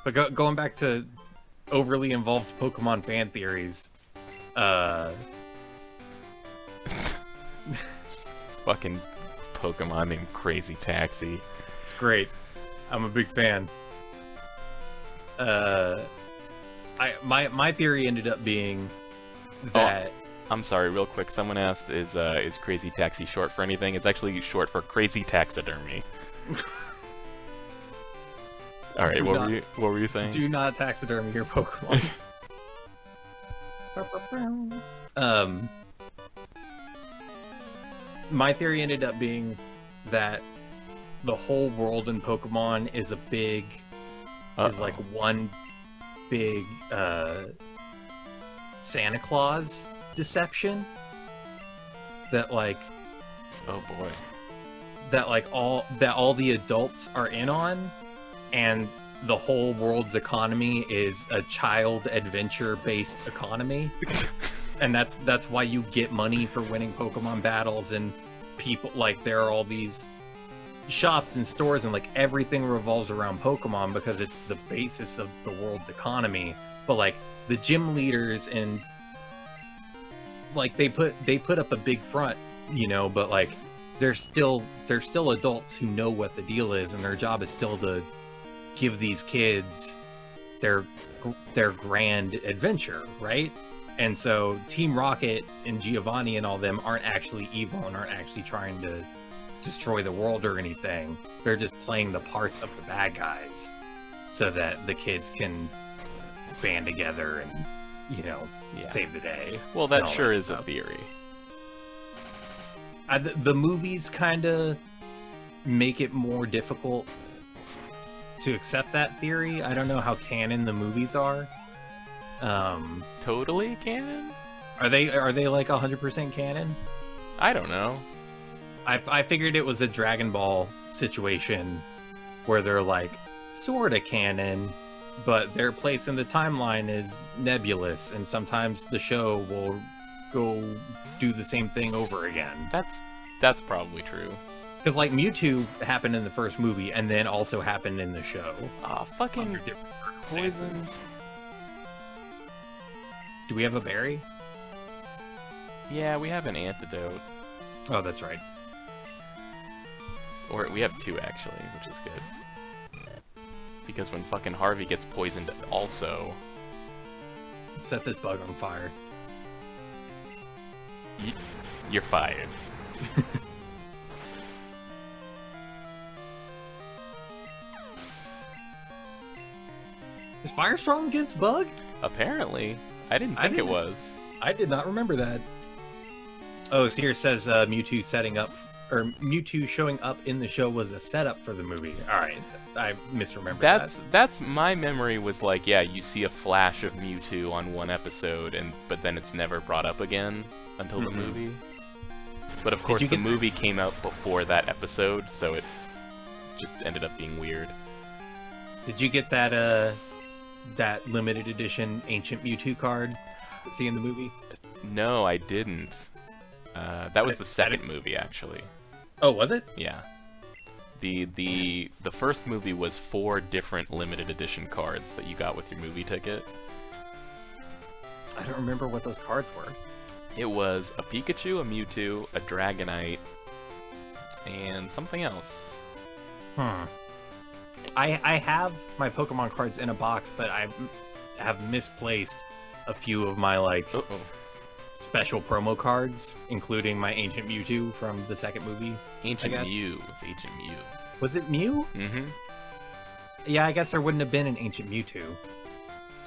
But going back to overly involved Pokemon fan theories, Fucking Pokemon named Crazy Taxi. It's great. I'm a big fan. My theory ended up being that... Oh, I'm sorry, real quick. Someone asked, is Crazy Taxi short for anything? It's actually short for Crazy Taxidermy. Alright, what were you saying? Do not taxidermy your Pokemon. My theory ended up being that the whole world in Pokemon is is like one big Santa Claus deception. That like, oh boy, that like all the adults are in on, and the whole world's economy is a child adventure based economy. And that's why you get money for winning Pokemon battles, and people, like, there are all these shops and stores, and like everything revolves around Pokemon because it's the basis of the world's economy. But like the gym leaders, and like they put up a big front, you know, but like they're still adults who know what the deal is, and their job is still to give these kids their grand adventure, right? And so Team Rocket and Giovanni and all them aren't actually evil and aren't actually trying to destroy the world or anything. They're just playing the parts of the bad guys so that the kids can band together and, you know, save the day. Well, that sure is a theory. The movies kind of make it more difficult to accept that theory. I don't know how canon the movies are. Totally canon? Are they like 100% canon? I don't know. I figured it was a Dragon Ball situation where they're like sorta canon, but their place in the timeline is nebulous, and sometimes the show will go do the same thing over again. That's probably true. Because like Mewtwo happened in the first movie and then also happened in the show. Ah, fucking poison. Do we have a berry? Yeah, we have an antidote. Oh, that's right. Or we have two, actually, which is good. Because when fucking Harvey gets poisoned also... Set this bug on fire. You're fired. Is fire strong against bug? Apparently. I didn't think it was. I did not remember that. Oh, so here it says Mewtwo showing up in the show was a setup for the movie. Alright, I misremembered that. That's my memory was like, yeah, you see a flash of Mewtwo on one episode, but then it's never brought up again until the movie. But of course the movie came out before that episode, so it just ended up being weird. Did you get that limited edition Ancient Mewtwo card? See in the movie? No, I didn't. That was the second movie, actually. Oh, was it? Yeah. The first movie was 4 different limited edition cards that you got with your movie ticket. I don't remember what those cards were. It was a Pikachu, a Mewtwo, a Dragonite, and something else. I have my Pokemon cards in a box, but I have misplaced a few of my, like, special promo cards, including my Ancient Mewtwo from the second movie. Ancient Mew was Ancient Mew. Was it Mew? Mm-hmm. Yeah, I guess there wouldn't have been an Ancient Mewtwo.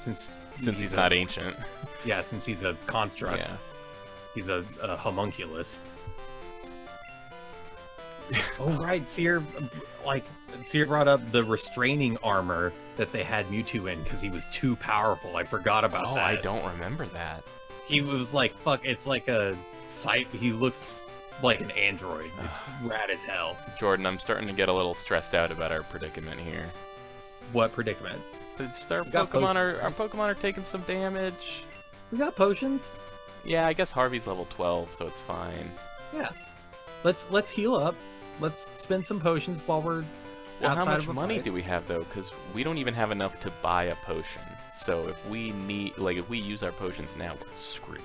Since he's not ancient. Yeah, since he's a construct. Yeah. He's a homunculus. Oh, right. Seer brought up the restraining armor that they had Mewtwo in because he was too powerful. I forgot about that. Oh, I don't remember that. He was like, fuck, it's like a sight. He looks like an android. It's rad as hell. Jordan, I'm starting to get a little stressed out about our predicament here. What predicament? Just our Pokemon are taking some damage. We got potions. Yeah, I guess Harvey's level 12, so it's fine. Yeah. Let's heal up. Let's spend some potions while we're outside how of much a money fight. do we have, though? Because we don't even have enough to buy a potion. So if we use our potions now, we're screwed.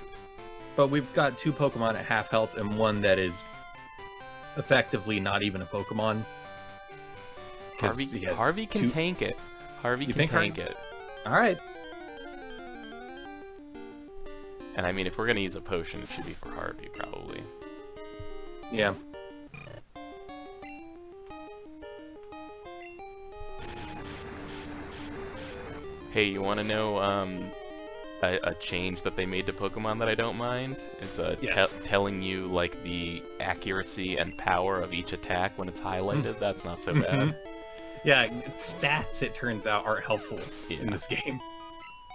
But we've got 2 Pokemon at half health and one that is effectively not even a Pokemon. Harvey can tank it. Harvey can tank it. Alright. And I mean, if we're going to use a potion, it should be for Harvey, probably. Yeah. Hey, you want to know a change that they made to Pokemon that I don't mind? Is telling you like the accuracy and power of each attack when it's highlighted. That's not so bad. Yeah, stats, it turns out, are helpful in this game.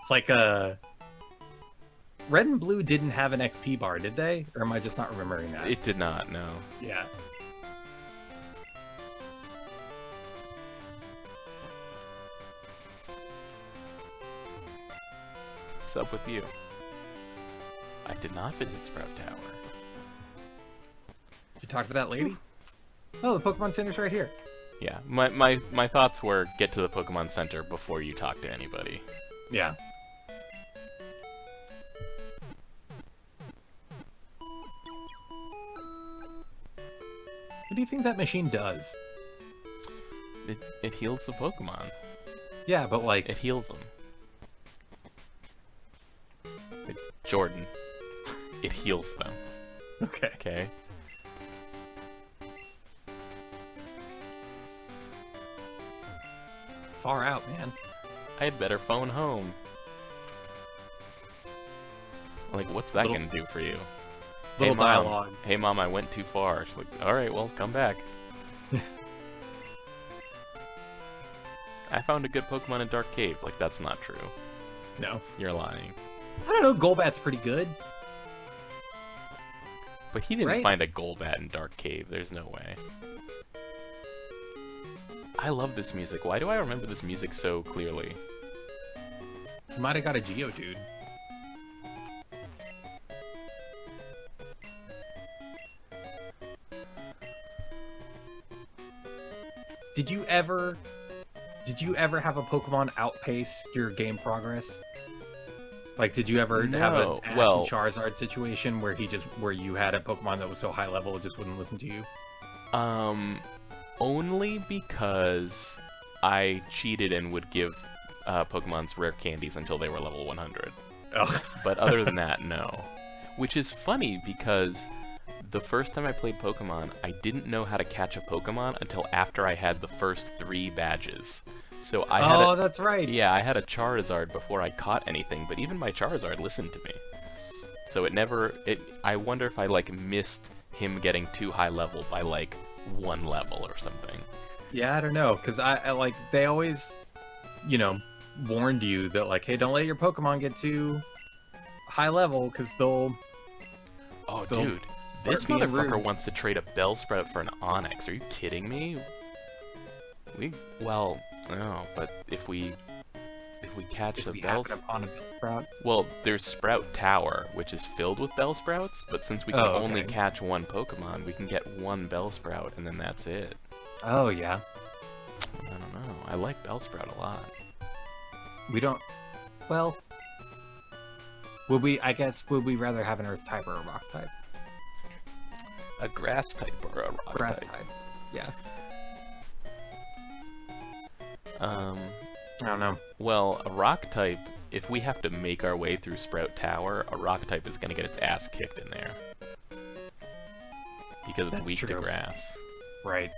It's like Red and Blue didn't have an XP bar, did they? Or am I just not remembering that? It did not, no. Yeah. What's up with you? I did not visit Sprout Tower. Did you talk to that lady? Oh, the Pokemon Center's right here. Yeah, my thoughts were get to the Pokemon Center before you talk to anybody. Yeah. What do you think that machine does? It heals the Pokemon. Yeah, but like... It heals them. Jordan. It heals them. Okay. Okay? Far out, man. I had better phone home. Like, what's that gonna do for you? Little dialogue. Hey, Mom, I went too far. She's like, alright, well, come back. I found a good Pokemon in Dark Cave. Like, that's not true. No. You're lying. I don't know, Golbat's pretty good. But he didn't find a Golbat in Dark Cave. There's no way. I love this music. Why do I remember this music so clearly? You might have got a Geodude. Did you ever have a Pokemon outpace your game progress? Like, did you ever have an Ash and Charizard situation where you had a Pokemon that was so high level it just wouldn't listen to you? Only because I cheated and would give Pokemon's rare candies until they were level 100. Oh. But other than that, no. Which is funny because the first time I played Pokemon, I didn't know how to catch a Pokemon until after I had the first 3 badges. So I had that's right. Yeah, I had a Charizard before I caught anything, but even my Charizard listened to me. So I wonder if I like missed him getting too high level by like 1 level or something. Yeah, I don't know, because I like they always, warned you that like, hey, don't let your Pokemon get too high level because they'll. Oh, dude, this motherfucker wants to trade a Bellsprout for an Onix. Are you kidding me? No, but if we catch If the we bells, happen upon a Bellsprout. well, there's Sprout Tower, which is filled with Bellsprouts, but since we can Oh, only okay. catch one Pokemon, we can get one Bellsprout, and then that's it. Oh yeah. I don't know. I like Bellsprout a lot. We don't. Well, would we? I guess would we rather have an Earth type or a Rock type? A Grass type or a Rock Grass type. type. Yeah. Um, I don't know. well, a Rock type, if we have to make our way through Sprout Tower, a Rock type is going to get its ass kicked in there. Because it's That's weak to true. grass. Right.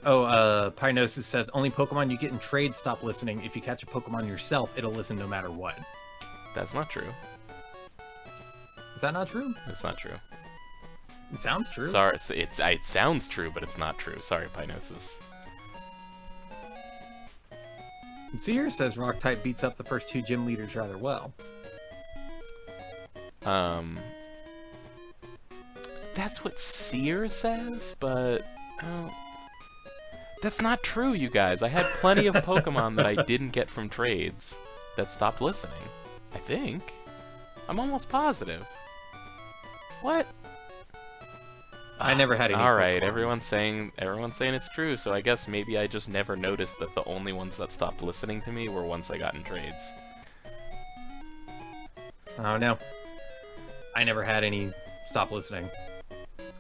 Oh, Pynosis says only Pokemon you get in trades stop listening. If you catch a Pokemon yourself, it'll listen no matter what. That's not true. Is that not true? That's not true. It sounds true. Sorry, it sounds true, but it's not true. Sorry, Pynosis. Seer says Rock type beats up the first two gym leaders rather well. That's what Seer says, but that's not true, you guys. I had plenty of Pokemon that I didn't get from trades that stopped listening. I think. I'm almost positive. What? I never had any. All right, Pokemon. everyone's saying it's true, so I guess maybe I just never noticed that the only ones that stopped listening to me were ones I got in trades. Oh no. I never had any stop listening.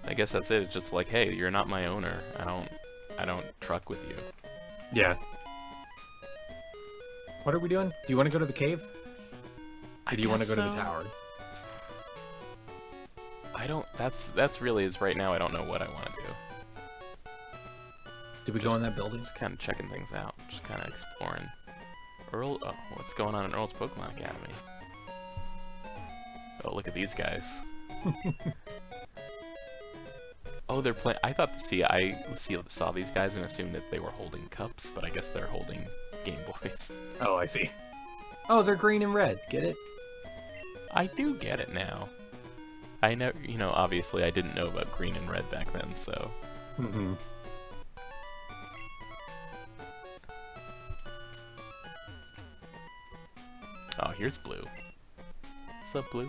I guess that's it. It's just like, hey, you're not my owner. I don't truck with you. Yeah. What are we doing? Do you want to go to the cave? Or do you want to go to the tower? I don't. That's really is right now. I don't know what I want to do. Did we go in that building? Just kind of checking things out. Just kind of exploring. Earl. Oh, what's going on in Earl's Pokemon Academy? Oh, look at these guys. Oh, they're playing. I thought. I saw these guys and assumed that they were holding cups, but I guess they're holding Game Boys. Oh, I see. Oh, they're green and red. Get it? I do get it now. I know, obviously I didn't know about green and red back then, so. Mm-hmm. Oh, here's Blue. What's up, Blue?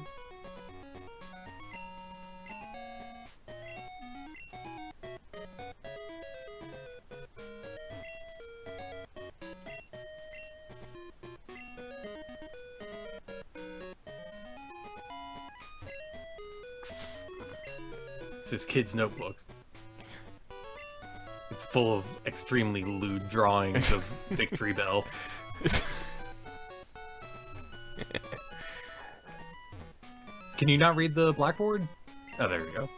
This is kids' notebooks. It's full of extremely lewd drawings of Victory Bell. Can you not read the blackboard? Oh, there we go.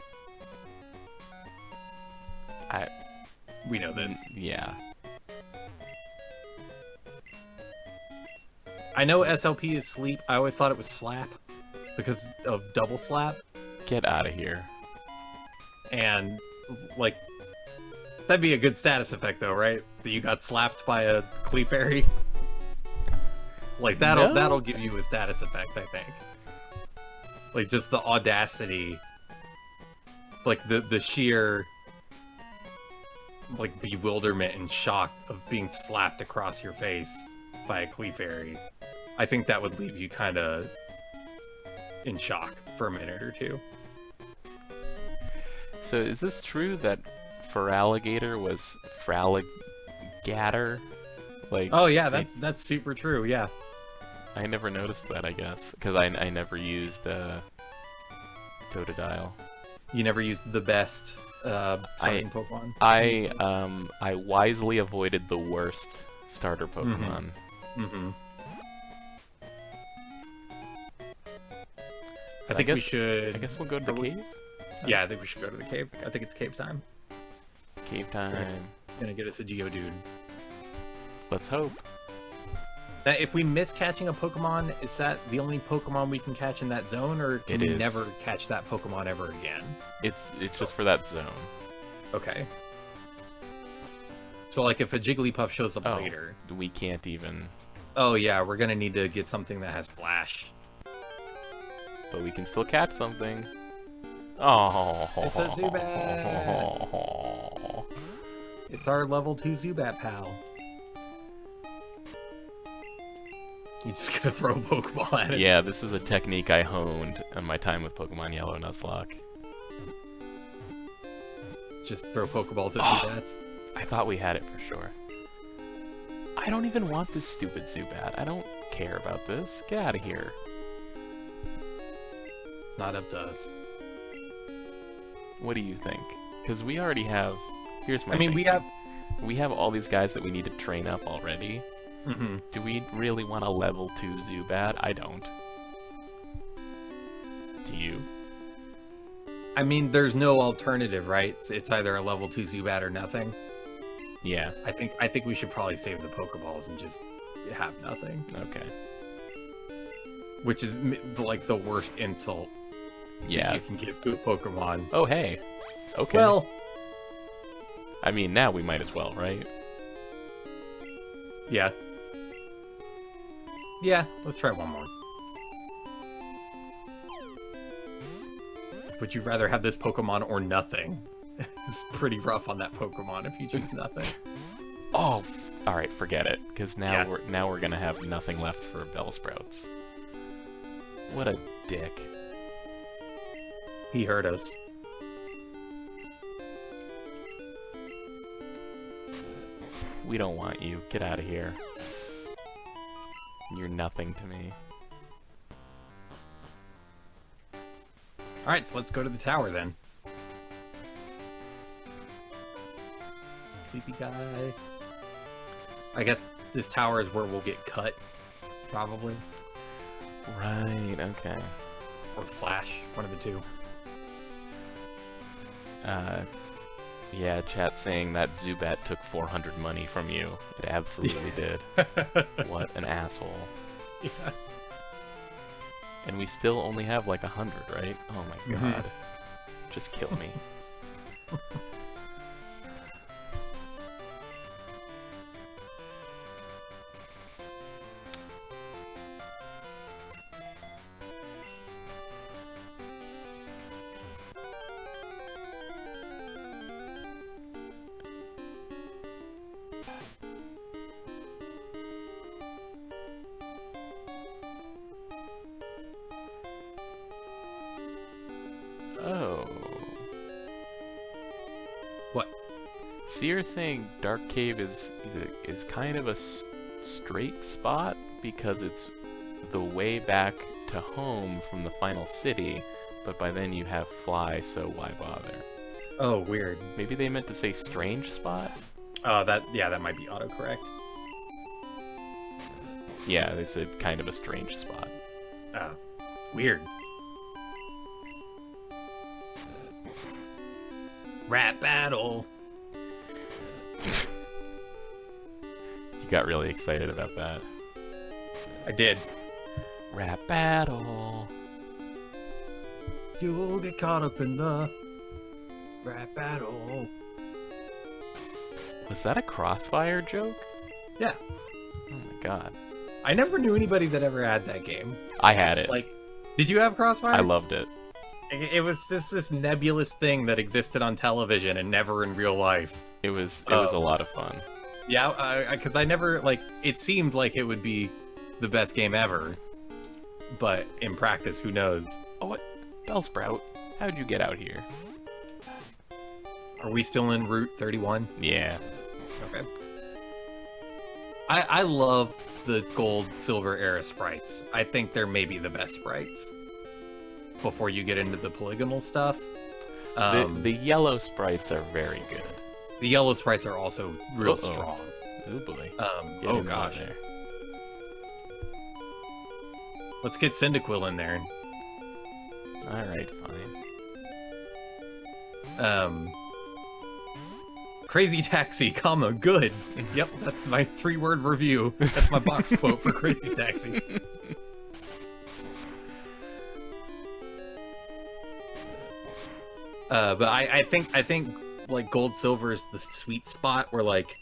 We know this. Yeah. I know SLP is sleep. I always thought it was slap because of double slap. Get out of here. And, like, that'd be a good status effect, though, right? That you got slapped by a Clefairy. Like, that'll give you a status effect, I think. Like, just the audacity. Like, the sheer, like, bewilderment and shock of being slapped across your face by a Clefairy. I think that would leave you kind of in shock for a minute or two. So is this true that Feraligatr was Fraligator? Like, Oh yeah, that's super true. Yeah. I never noticed that, I guess, because I never used Totodile. You never used the best starting Pokemon. I wisely avoided the worst starter Pokemon. Mm-hmm. I think we should. I guess we'll go to the cave. Yeah, I think we should go to the cave. I think it's cave time. Cave time. Gonna get us a Geodude. Let's hope. Now, if we miss catching a Pokemon, is that the only Pokemon we can catch in that zone, or can we never catch that Pokemon ever again? It's just for that zone. Okay. So, like, if a Jigglypuff shows up later... we can't even... Oh, yeah, we're gonna need to get something that has Flash. But we can still catch something. Oh, It's a Zubat! It's our level 2 Zubat pal. You just gotta throw a Pokeball at it. Yeah, this is a technique I honed on my time with Pokemon Yellow and Nuzlocke. Just throw Pokeballs at Zubats. I thought we had it for sure. I don't even want this stupid Zubat. I don't care about this. Get out of here. It's not up to us. What do you think? Because we already have... Here's my I mean, thinking. We have all these guys that we need to train up already. Mm-hmm. Do we really want a level 2 Zubat? I don't. Do you? I mean, there's no alternative, right? It's either a level 2 Zubat or nothing. Yeah. I think we should probably save the Pokeballs and just have nothing. Okay. Which is like the worst insult Yeah. you can give to a Pokemon. Oh, hey. Okay. Well, I mean, now we might as well, right? yeah. Yeah, let's try one more. Would you rather have this Pokemon or nothing? It's pretty rough on that Pokemon if you choose nothing. Oh, all right, forget it, because now Yeah. we're gonna have nothing left for Bellsprouts. What a dick. He hurt us. We don't want you. Get out of here. You're nothing to me. Alright, so let's go to the tower then. Sleepy guy. I guess this tower is where we'll get cut, probably. Right. Okay. Or Flash, one of the two. Yeah, chat saying that Zubat took 400 money from you. It absolutely did. What an asshole. Yeah. And we still only have like 100, right? Oh my god. Just kill me. Oh. What? So you're saying Dark Cave is kind of a straight spot because it's the way back to home from the final city, but by then you have Fly, so why bother? Oh, weird. Maybe they meant to say strange spot? That might be autocorrect. Yeah, they said kind of a strange spot. Weird. Rat battle. You got really excited about that. I did. Rap battle. You'll get caught up in the rat battle. Was that a Crossfire joke? Yeah. Oh my god. I never knew anybody that ever had that game. I had it. Like, did you have Crossfire? I loved it. It was just this nebulous thing that existed on television and never in real life. It was a lot of fun. Yeah, because I never, like, it seemed like it would be the best game ever. But in practice, who knows? Oh, what? Bellsprout, how'd you get out here? Are we still in Route 31? Yeah. Okay. I love the gold, silver era sprites. I think they're maybe the best sprites. Before you get into the polygonal stuff. The yellow sprites are very good. The yellow sprites are also real strong. Oh boy. Oh gosh. There. Let's get Cyndaquil in there. Alright, fine. Crazy Taxi, comma, good. Yep, that's my 3-word review. That's my box quote for Crazy Taxi. But I think like gold silver is the sweet spot where like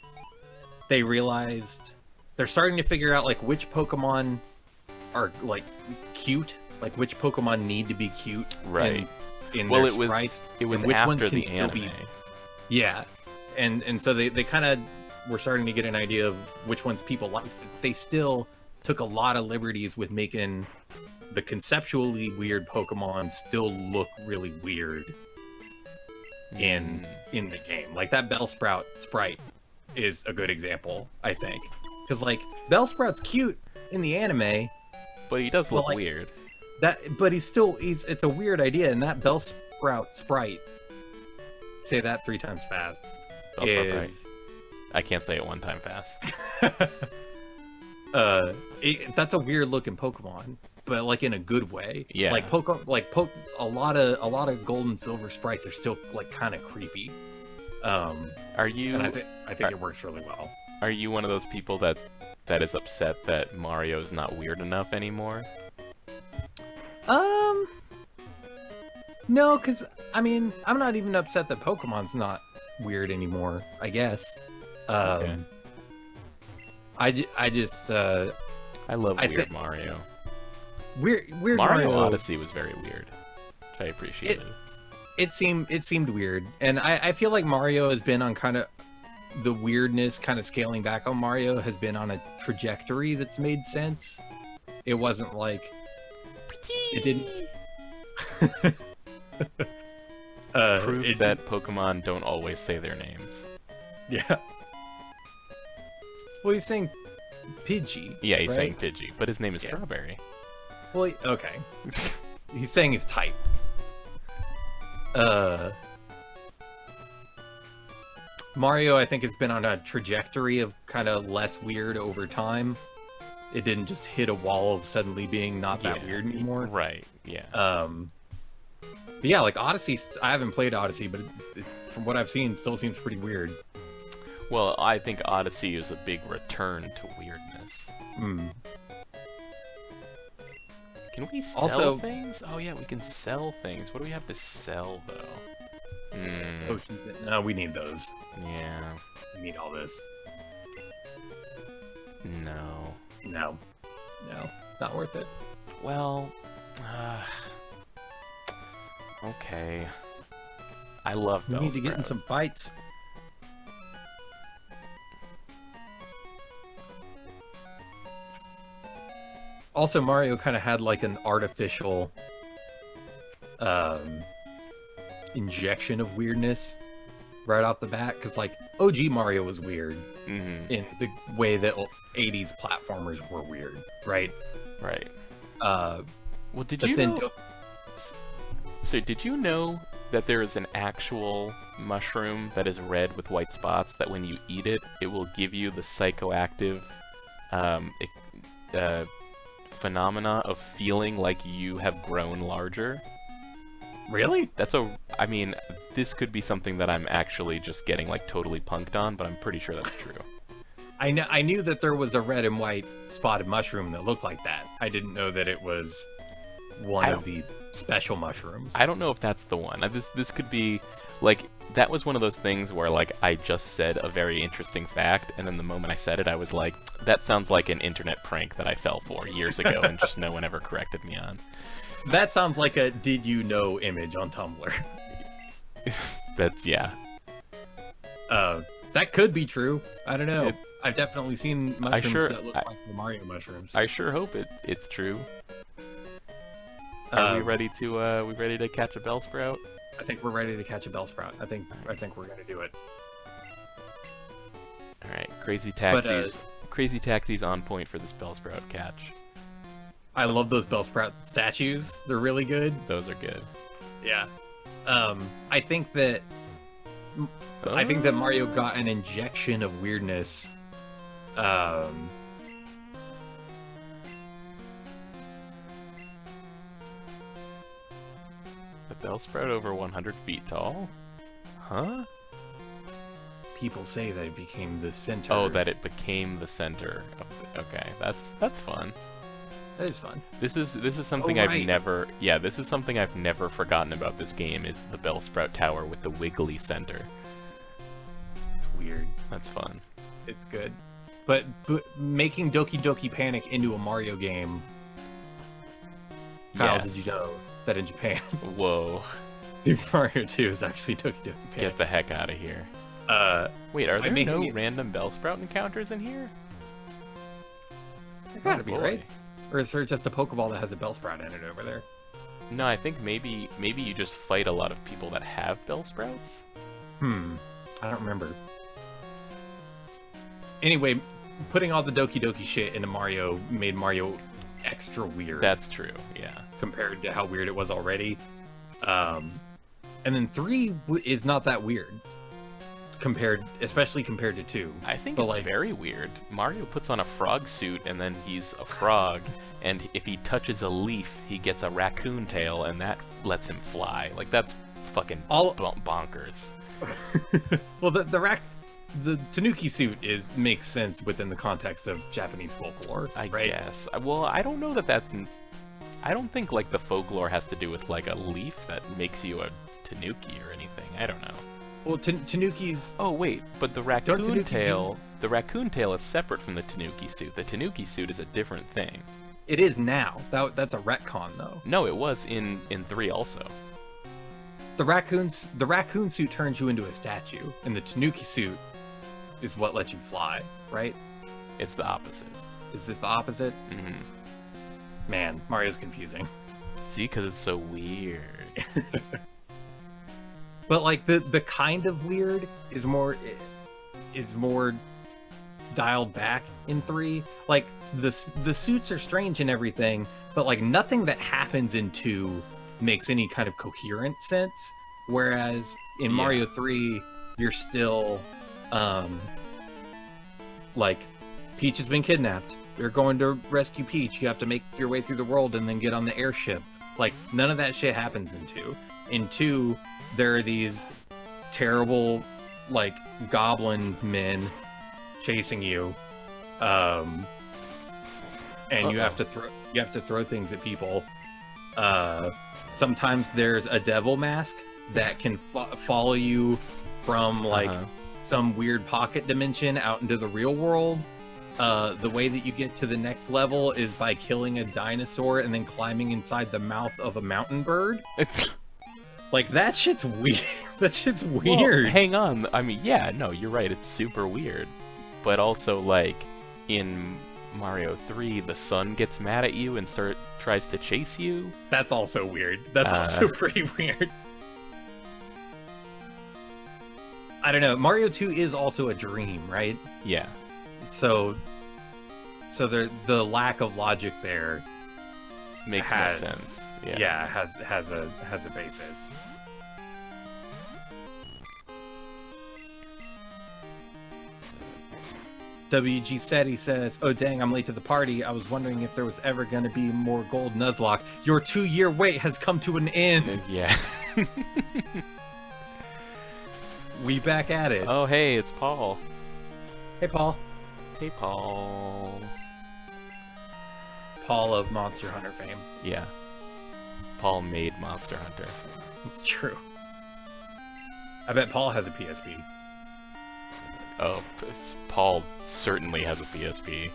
they realized they're starting to figure out like which Pokemon are like cute, like which Pokemon need to be cute, right? In Well, their it was sprites, it was and which after ones can the still anime. be, yeah, and so they kind of were starting to get an idea of which ones people liked, but they still took a lot of liberties with making the conceptually weird Pokemon still look really weird in the game. Like that Bellsprout sprite is a good example, I think, because like Bellsprout's cute in the anime, but he does look like, weird. But it's a weird idea, and that Bellsprout sprite, say that 3 times fast, Bellsprout sprite. I can't say it 1 time fast. That's a weird looking Pokemon, but like in a good way. Yeah. Like a lot of gold and silver sprites are still like kind of creepy. Are you? And I think it works really well. Are you one of those people that is upset that Mario's not weird enough anymore? No, because I mean, I'm not even upset that Pokemon's not weird anymore, I guess. Okay. I just I love weird Mario. Weird Mario Odyssey was very weird, which I appreciated. It seemed weird, and I feel like Mario has been on kind of the weirdness, kind of scaling back on Mario has been on a trajectory that's made sense. It wasn't like it didn't. Proof that Pokemon don't always say their names. Yeah. Well, he's saying Pidgey. Yeah, he's right? saying Pidgey, but his name is Strawberry. Well, okay. He's saying his type. Mario, I think, has been on a trajectory of kind of less weird over time. It didn't just hit a wall of suddenly being not that weird anymore. Right, yeah. But yeah, like Odyssey, I haven't played Odyssey, but from what I've seen, it still seems pretty weird. Well, I think Odyssey is a big return to weirdness. Can we sell things? Oh yeah, we can sell things. What do we have to sell, though? No, we need those. Yeah. We need all this. No, not worth it. Well, okay. I love Bellsprout. We need to get in some fights. Also, Mario kind of had like an artificial injection of weirdness right off the bat, because like OG Mario was weird in the way that 80s platformers were weird, right? Right. Well, did you know? So, did you know that there is an actual mushroom that is red with white spots that when you eat it, it will give you the psychoactive phenomena of feeling like you have grown larger? Really? I mean, this could be something that I'm actually just getting like totally punked on, but I'm pretty sure that's true. I knew that there was a red and white spotted mushroom that looked like that. I didn't know that it was one of the special mushrooms. I don't know if that's the one. This could be like, that was one of those things where like I just said a very interesting fact, and then the moment I said it, I was like, that sounds like an internet prank that I fell for years ago, and just no one ever corrected me on. That sounds like a "did you know" image on Tumblr. Yeah. That could be true. I don't know. I've definitely seen mushrooms that look like the Mario mushrooms. I sure hope it's true. Are we ready to catch a Bellsprout? I think we're ready to catch a Bellsprout. I think we're gonna do it. All right, Crazy Taxis. Crazy Taxis on point for this Bellsprout catch. I love those Bellsprout statues. They're really good. Those are good. Yeah. I think that Mario got an injection of weirdness. The Bellsprout over 100 feet tall? Huh? People say that it became the center. Oh, that it became the center. Okay, that's fun. That is fun. This is something this is something I've never forgotten about this game, is the Bellsprout Tower with the wiggly center. It's weird. That's fun. It's good. But making Doki Doki Panic into a Mario game. Kyle, did you know that in Japan? Whoa. Super Mario 2 is actually Doki Doki Panic. Get the heck out of here. Wait, are there making no it- random Bellsprout encounters in here? There gotta be, boy. right? Or is there just a Pokeball that has a Bellsprout in it over there? No, I think maybe you just fight a lot of people that have Bellsprouts. I don't remember. Anyway, putting all the Doki Doki shit into Mario made Mario extra weird. That's true, yeah. Compared to how weird it was already. And then 3 is not that weird. Especially compared to 2. I think But, it's like, very weird. Mario puts on a frog suit and then he's a frog, and if he touches a leaf, he gets a raccoon tail, and that lets him fly. Like, that's fucking bonkers. Well, the Tanuki suit makes sense within the context of Japanese folklore, I right? guess. Well, I don't know I don't think, like, the folklore has to do with, like, a leaf that makes you a Tanuki or anything. I don't know. Well, Tanukis... Oh, wait, but the Don't raccoon Tanukis tail... use- The raccoon tail is separate from the Tanuki suit. The Tanuki suit is a different thing. It is now. That's a retcon, though. No, it was in 3 also. The raccoon suit turns you into a statue, and the Tanuki suit is what lets you fly, right? It's the opposite. Is it the opposite? hmm Man, Mario's confusing. See, because it's so weird. But like the kind of weird is more dialed back in 3. Like the suits are strange and everything, but like nothing that happens in 2 makes any kind of coherent sense. Whereas in Yeah. Mario 3, you're still like Peach has been kidnapped. You're going to rescue Peach. You have to make your way through the world and then get on the airship. Like none of that shit happens in 2. In 2, there are these terrible, like, goblin men chasing you, and you have to throw things at people. Sometimes there's a devil mask that can follow you from like some weird pocket dimension out into the real world. The way that you get to the next level is by killing a dinosaur and then climbing inside the mouth of a mountain bird. Like, that shit's weird. That shit's weird. Well, hang on. I mean, yeah, no, you're right. It's super weird. But also, like, in Mario 3, the sun gets mad at you and tries to chase you. That's also weird. That's also pretty weird. I don't know. Mario 2 is also a dream, right? Yeah. So the lack of logic there Makes no sense. Yeah. has a basis. WG Steady says, "Oh dang, I'm late to the party. I was wondering if there was ever going to be more gold Nuzlocke. Your 2-year wait has come to an end." Yeah. We back at it. Oh, hey, it's Paul. Hey, Paul. Hey, Paul. Paul of Monster Hunter fame. Yeah. Paul made Monster Hunter. It's true. I bet Paul has a PSP. Oh, Paul certainly has a PSP.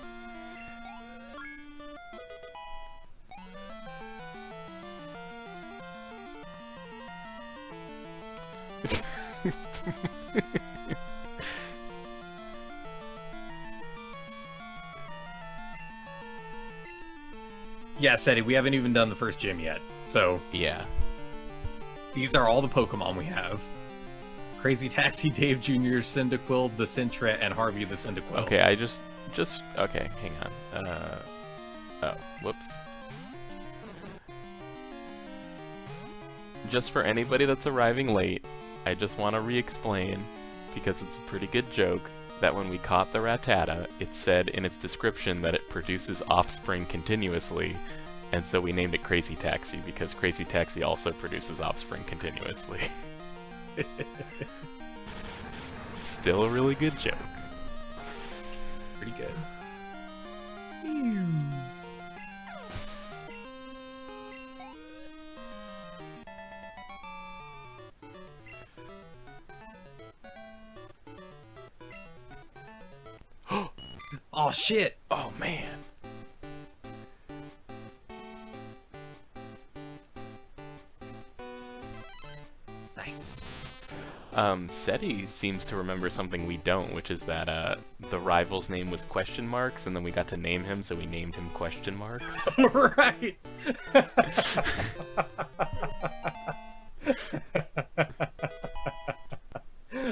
Yeah, Seti, we haven't even done the first gym yet. So, Yeah. these are all the Pokemon we have. Crazy Taxi, Dave Jr., Cyndaquil, the Centret, and Harvey the Cyndaquil. Okay, I just okay, hang on. Oh, whoops. Just for anybody that's arriving late, I just want to re-explain, because it's a pretty good joke, that when we caught the Rattata, it said in its description that it produces offspring continuously, and so we named it Crazy Taxi, because Crazy Taxi also produces offspring continuously. Still a really good joke. Pretty good. Oh, shit! Oh, man. Nice. SETI seems to remember something we don't, which is that the rival's name was question marks, and then we got to name him, so we named him question marks. Right.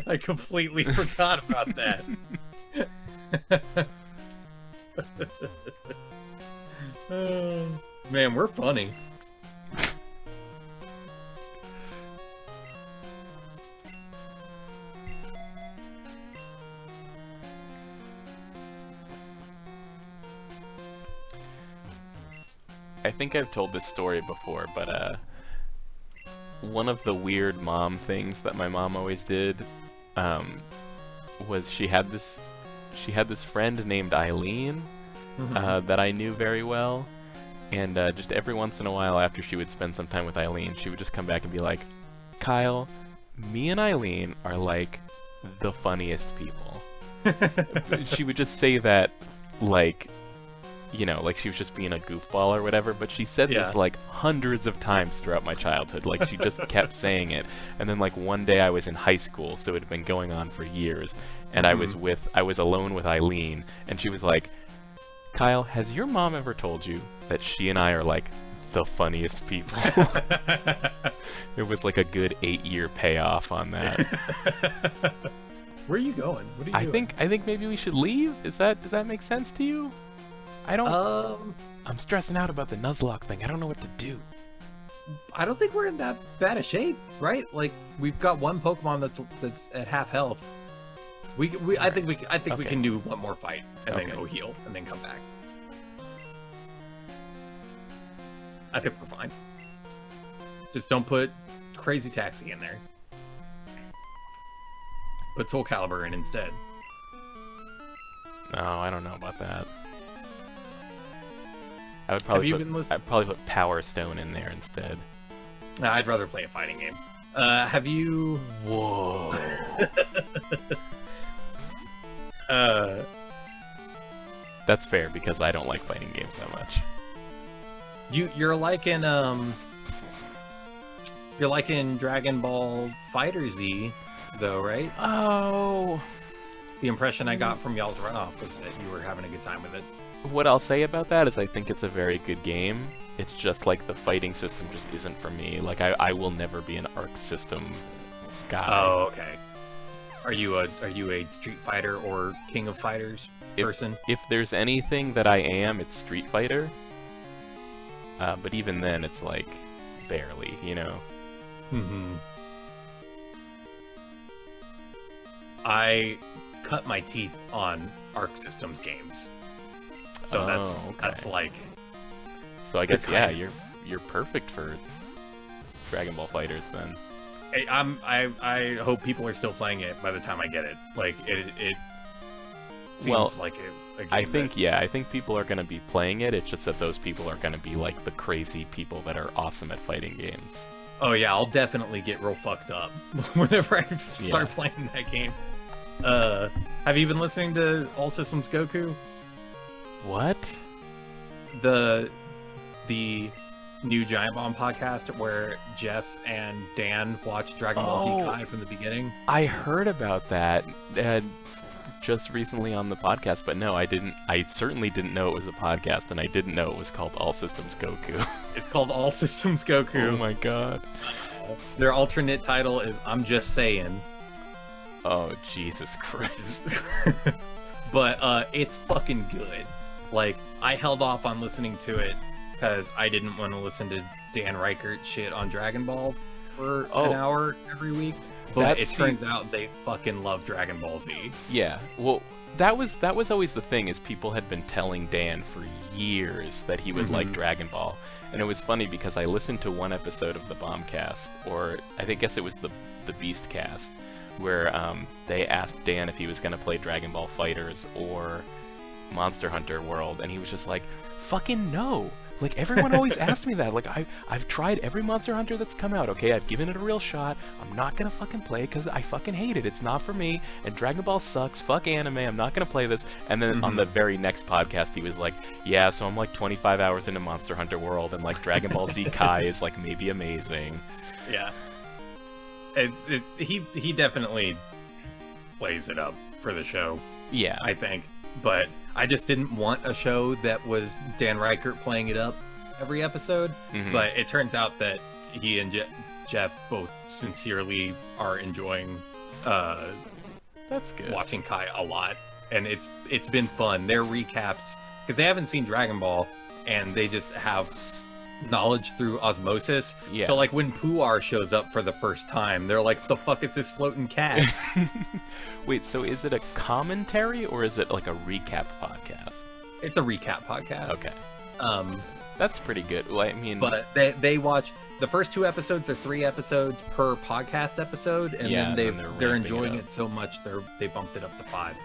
I completely forgot about that. Man, we're funny. I think I've told this story before, but one of the weird mom things that my mom always did was she had this friend named Eileen that I knew very well, and just every once in a while after she would spend some time with Eileen, she would just come back and be like, Kyle, me and Eileen are like the funniest people. She would just say that like, you know, like she was just being a goofball or whatever, but she said this like hundreds of times throughout my childhood. Like she just kept saying it. And then like one day I was in high school, so it had been going on for years, and I was alone with Eileen, and she was like, Kyle, has your mom ever told you that she and I are like the funniest people? It was like a good 8-year payoff on that. Where are you going? What are you doing? I think maybe we should leave. Does that make sense to you? I don't. I'm stressing out about the Nuzlocke thing. I don't know what to do. I don't think we're in that bad a shape, right? Like we've got one Pokemon that's at half health. I think we can do one more fight and then go heal and then come back. I think we're fine. Just don't put Crazy Taxi in there. Put Soul Calibur in instead. No, I don't know about that. I would probably I'd probably put Power Stone in there instead. Nah, I'd rather play a fighting game. Have you? Whoa. That's fair because I don't like fighting games that much. You're like in Dragon Ball FighterZ, though, right? Oh. The impression I got from y'all's runoff was that you were having a good time with it. What I'll say about that is I think it's a very good game. It's just like the fighting system just isn't for me. Like I will never be an Arc system guy. Oh, okay. Are you a Street Fighter or King of Fighters person? If there's anything that I am, it's Street Fighter. But even then, it's like barely, you know. Mm-hmm. I cut my teeth on Arc Systems games. So that's like. So I guess you're perfect for Dragon Ball Fighters then. I hope people are still playing it by the time I get it. Like it seems like a game I think people are gonna be playing it. It's just that those people are gonna be like the crazy people that are awesome at fighting games. Oh yeah, I'll definitely get real fucked up whenever I start playing that game. Have you been listening to All Systems Goku? What? The new Giant Bomb podcast where Jeff and Dan watched Dragon Ball Z Kai from the beginning? I heard about that just recently on the podcast, but no, I didn't. I certainly didn't know it was a podcast, and I didn't know it was called All Systems Goku. It's called All Systems Goku. Oh my god. Their alternate title is I'm Just Saying. Oh, Jesus Christ. But it's fucking good. Like, I held off on listening to it because I didn't want to listen to Dan Reichert shit on Dragon Ball for an hour every week. But it turns out they fucking love Dragon Ball Z. Yeah, well, that was always the thing, is people had been telling Dan for years that he would like Dragon Ball. And it was funny because I listened to one episode of the Bombcast, or I guess it was the Beastcast, where they asked Dan if he was going to play Dragon Ball Fighters or Monster Hunter World, and he was just like, fucking no. Like, everyone always asked me that. Like, I've tried every Monster Hunter that's come out, okay? I've given it a real shot. I'm not gonna fucking play it because I fucking hate it. It's not for me, and Dragon Ball sucks. Fuck anime. I'm not gonna play this. And then on the very next podcast, he was like, yeah, so I'm like 25 hours into Monster Hunter World, and like Dragon Ball Z Kai is like maybe amazing. Yeah. He definitely plays it up for the show, Yeah. I think. But I just didn't want a show that was Dan Reichert playing it up every episode. Mhm. But it turns out that he and Jeff both sincerely are enjoying That's good. watching Kai a lot, and it's been fun. Their recaps, because they haven't seen Dragon Ball, and they just have knowledge through osmosis. Yeah. So like when Puar shows up for the first time, they're like, "The fuck is this floating cat?" Wait, so is it a commentary or is it like a recap podcast? It's a recap podcast. Okay. Um, That's pretty good. Well, I mean, but they watch the first 2 episodes are 3 episodes per podcast episode, and Yeah, then and then they're ramping enjoying it up. it so much they bumped it up to 5.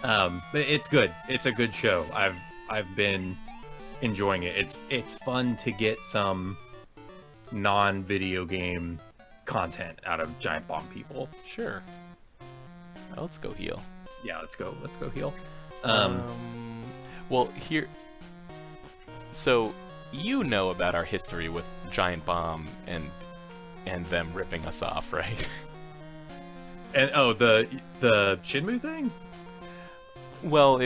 But it's good. It's a good show. I've been enjoying it. It's fun to get some non-video game content out of Giant Bomb people. sure. Well, let's go heal. Yeah, let's go heal. Well, here. So you know about our history with Giant Bomb and them ripping us off, right? And the Shenmue thing? Well,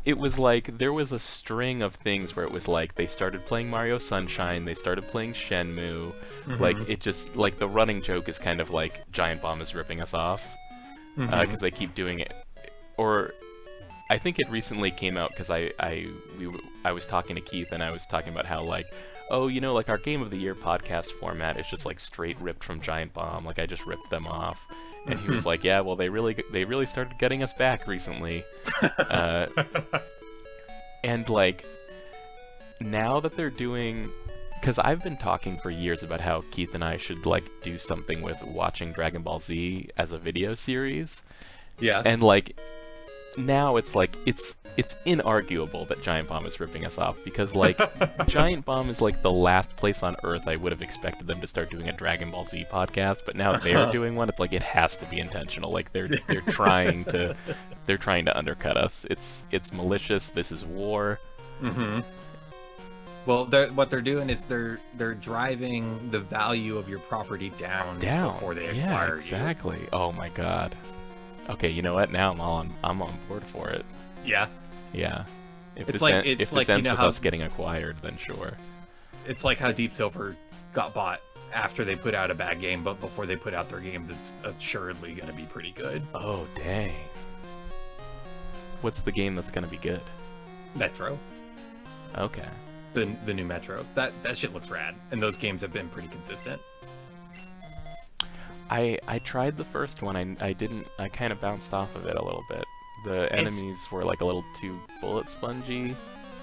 it was like there was a string of things where it was like they started playing Mario Sunshine, they started playing Shenmue. Like it just like the running joke is kind of like Giant Bomb is ripping us off because they keep doing it. Or I think it recently came out because I was talking to Keith and I was talking about how like, oh, you know, like our Game of the Year podcast format is just like straight ripped from Giant Bomb. Like I just ripped them off. And he was like, yeah, well, they really started getting us back recently. And like now that they're doing, because I've been talking for years about how Keith and I should like do something with watching Dragon Ball Z as a video series. Yeah. And like now it's like it's inarguable that Giant Bomb is ripping us off because like Giant Bomb is like the last place on earth I would have expected them to start doing a Dragon Ball Z podcast, but now they're doing one. It's like it has to be intentional. Like they're trying to undercut us. It's malicious. This is war. Well, what they're doing is they're driving the value of your property down before they acquire you. Exactly. Oh my god. Okay, you know what? Now I'm on board for it. Yeah. Yeah. If It's this like- en- it's if like, this you ends know with how- us getting acquired, then sure. It's like how Deep Silver got bought after they put out a bad game, but before they put out their game that's assuredly going to be pretty good. Oh dang. What's the game that's gonna be good? Metro, Okay. the new Metro. That shit looks rad, and those games have been pretty consistent. I tried the first one. I kind of bounced off of it a little bit. The enemies were like a little too bullet spongy.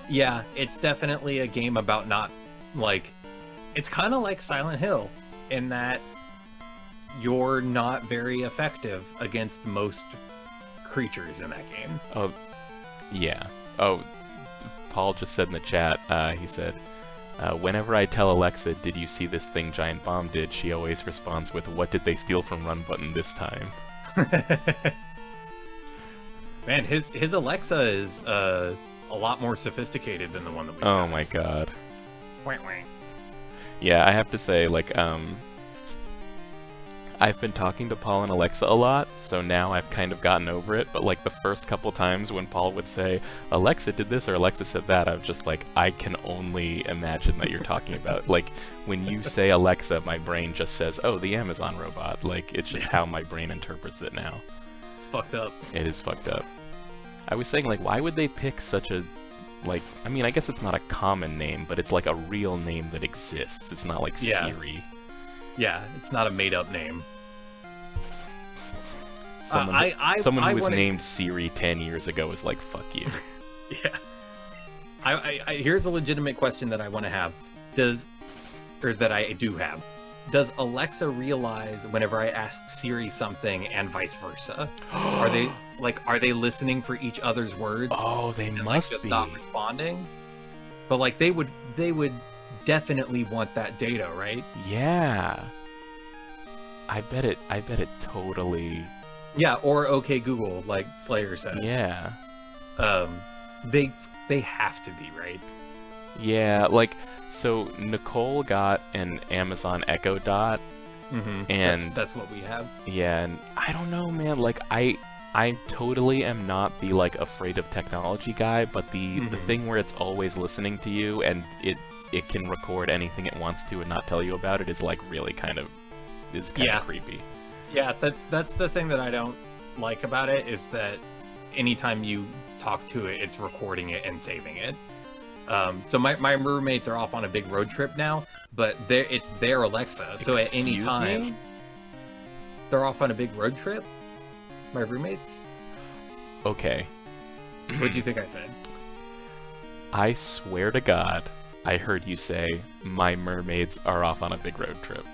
Yeah, it's definitely a game about not like. It's kind of like Silent Hill in that you're not very effective against most creatures in that game. Oh, yeah. Oh, Paul just said in the chat, he said, whenever I tell Alexa, did you see this thing Giant Bomb did, she always responds with, what did they steal from Run Button this time? Man, his Alexa is a lot more sophisticated than the one that we Oh my god. Wah, wah. Yeah, I have to say, like, I've been talking to Paul and Alexa a lot, so now I've kind of gotten over it, but like the first couple times when Paul would say, Alexa did this or Alexa said that, I was just like, I can only imagine that you're talking about. Like, when you say Alexa, my brain just says, oh, the Amazon robot. Like, it's just how my brain interprets it now. It's fucked up. It is fucked up. I was saying, like, why would they pick such a, like, I mean, I guess it's not a common name, but it's like a real name that exists. It's not like Siri. Yeah, it's not a made-up name. Someone who was wanna... named Siri 10 years ago was like, fuck you. Yeah. Here's a legitimate question that I want to have. That I do have. Does Alexa realize whenever I ask Siri something and vice versa? Are they listening for each other's words? Oh, they and, must just be. not responding? But like they would definitely want that data, right? Yeah. I bet it totally. Yeah, or okay Google, like Slayer says. Yeah. They have to be, right? Yeah, like, so Nicole got an Amazon Echo Dot, And that's what we have. yeah, and I don't know, man. Like I totally am not the like afraid of technology guy, but the thing where it's always listening to you and it can record anything it wants to and not tell you about it is like really kind of creepy. Yeah, that's the thing that I don't like about it, is that anytime you talk to it, it's recording it and saving it. So my roommates are off on a big road trip now, but it's their Alexa. So at any time, they're off on a big road trip. My roommates. Okay. What do you think I said? I swear to God, I heard you say my mermaids are off on a big road trip.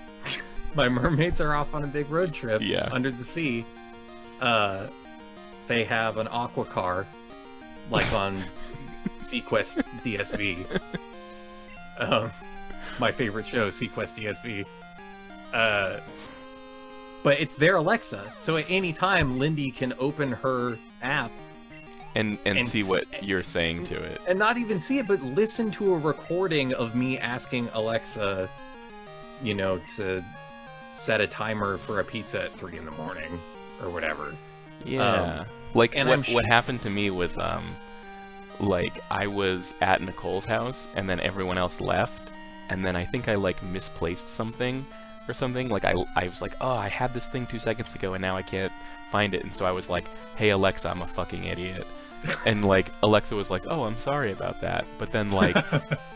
My mermaids are off on a big road trip. Yeah. Under the sea. They have an aqua car, like on Sequest DSV. My favorite show, Sequest DSV. But it's their Alexa, so at any time, Lindy can open her app and see what you're saying to it. And not even see it, but listen to a recording of me asking Alexa, to set a timer for a pizza at 3 in the morning or whatever. Yeah. What happened to me was, like, I was at Nicole's house, and then everyone else left, and then I think I, like, misplaced something or something. Like, I was like, oh, I had this thing 2 seconds ago, and now I can't find it, and so I was like, hey, Alexa, I'm a fucking idiot. And, like, Alexa was like, oh, I'm sorry about that. But then, like,